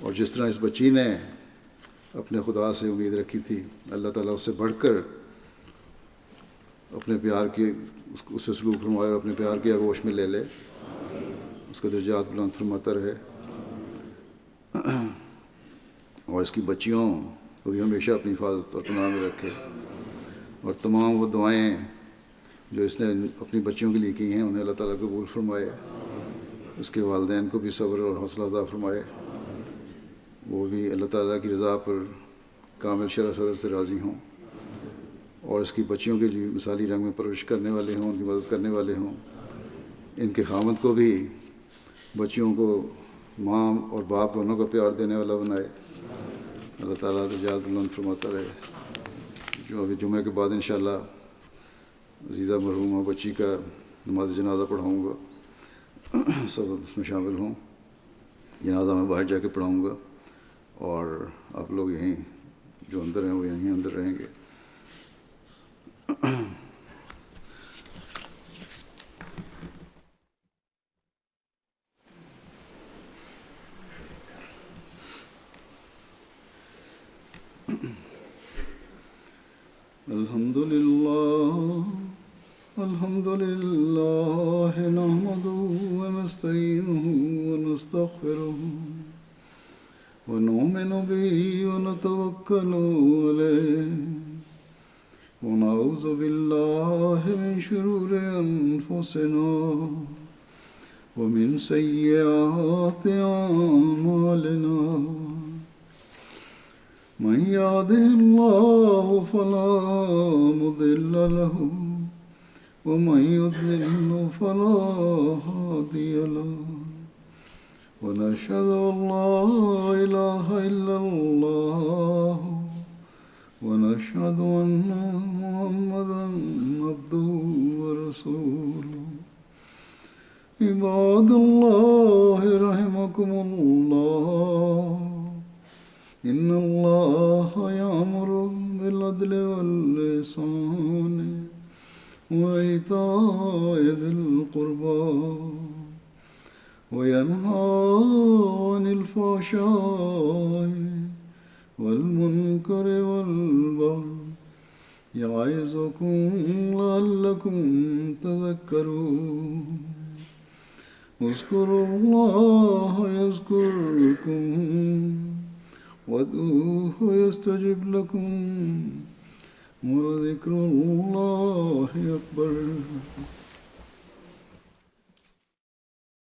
اور جس طرح اس بچی نے اپنے خدا سے امید رکھی تھی، اللہ تعالیٰ اس سے بڑھ کر اپنے پیار کی اس سے سلوک فرمائے اور اپنے پیار کی آغوش میں لے لے، اس کا درجات بلند فرماتا رہے. اور اس کی بچیوں کو بھی ہمیشہ اپنی حفاظت اور پناہ میں رکھے، اور تمام وہ دعائیں جو اس نے اپنی بچیوں کے لیے کی ہیں انہیں اللہ تعالیٰ قبول فرمائے. اس کے والدین کو بھی صبر اور حوصلہ عطا فرمائے، وہ بھی اللہ تعالیٰ کی رضا پر کامل شرح صدر سے راضی ہوں، اور اس کی بچیوں کے لیے مثالی رنگ میں پرورش کرنے والے ہوں، ان کی مدد کرنے والے ہوں. ان کے خامد کو بھی بچیوں کو ماں اور باپ دونوں کا پیار دینے والا بنائے. اللہ تعالیٰ درجات بلند فرماتا رہے. جو ابھی جمعے کے بعد انشاءاللہ عزیزہ مرحومہ بچی کا نماز جنازہ پڑھاؤں گا، سب اس میں شامل ہوں. جنازہ میں باہر جا کے پڑھاؤں گا اور آپ لوگ یہیں جو اندر ہیں وہ یہیں اندر رہیں گے. الحمد لله نحمده ونستعينه ونستغفره ونؤمن به ونتوكل عليه ونعوذ بالله من شرور أنفسنا ومن سيئات أعمالنا من يهده الله فلا مضل له ومن يضلل فلا هادي له ونشهد أن لا إله إلا الله ونشهد أن محمدا عبده ورسوله عباد الله رحمكم الله إن الله يأمر بالعدل والإحسان وإيتاء ذي القربى وينهى عن الفحشاء والمنكر والبغي يعظكم لعلكم تذكرون اذكروا الله يذكركم وادعوه يستجب لكم ولذكر الله أكبر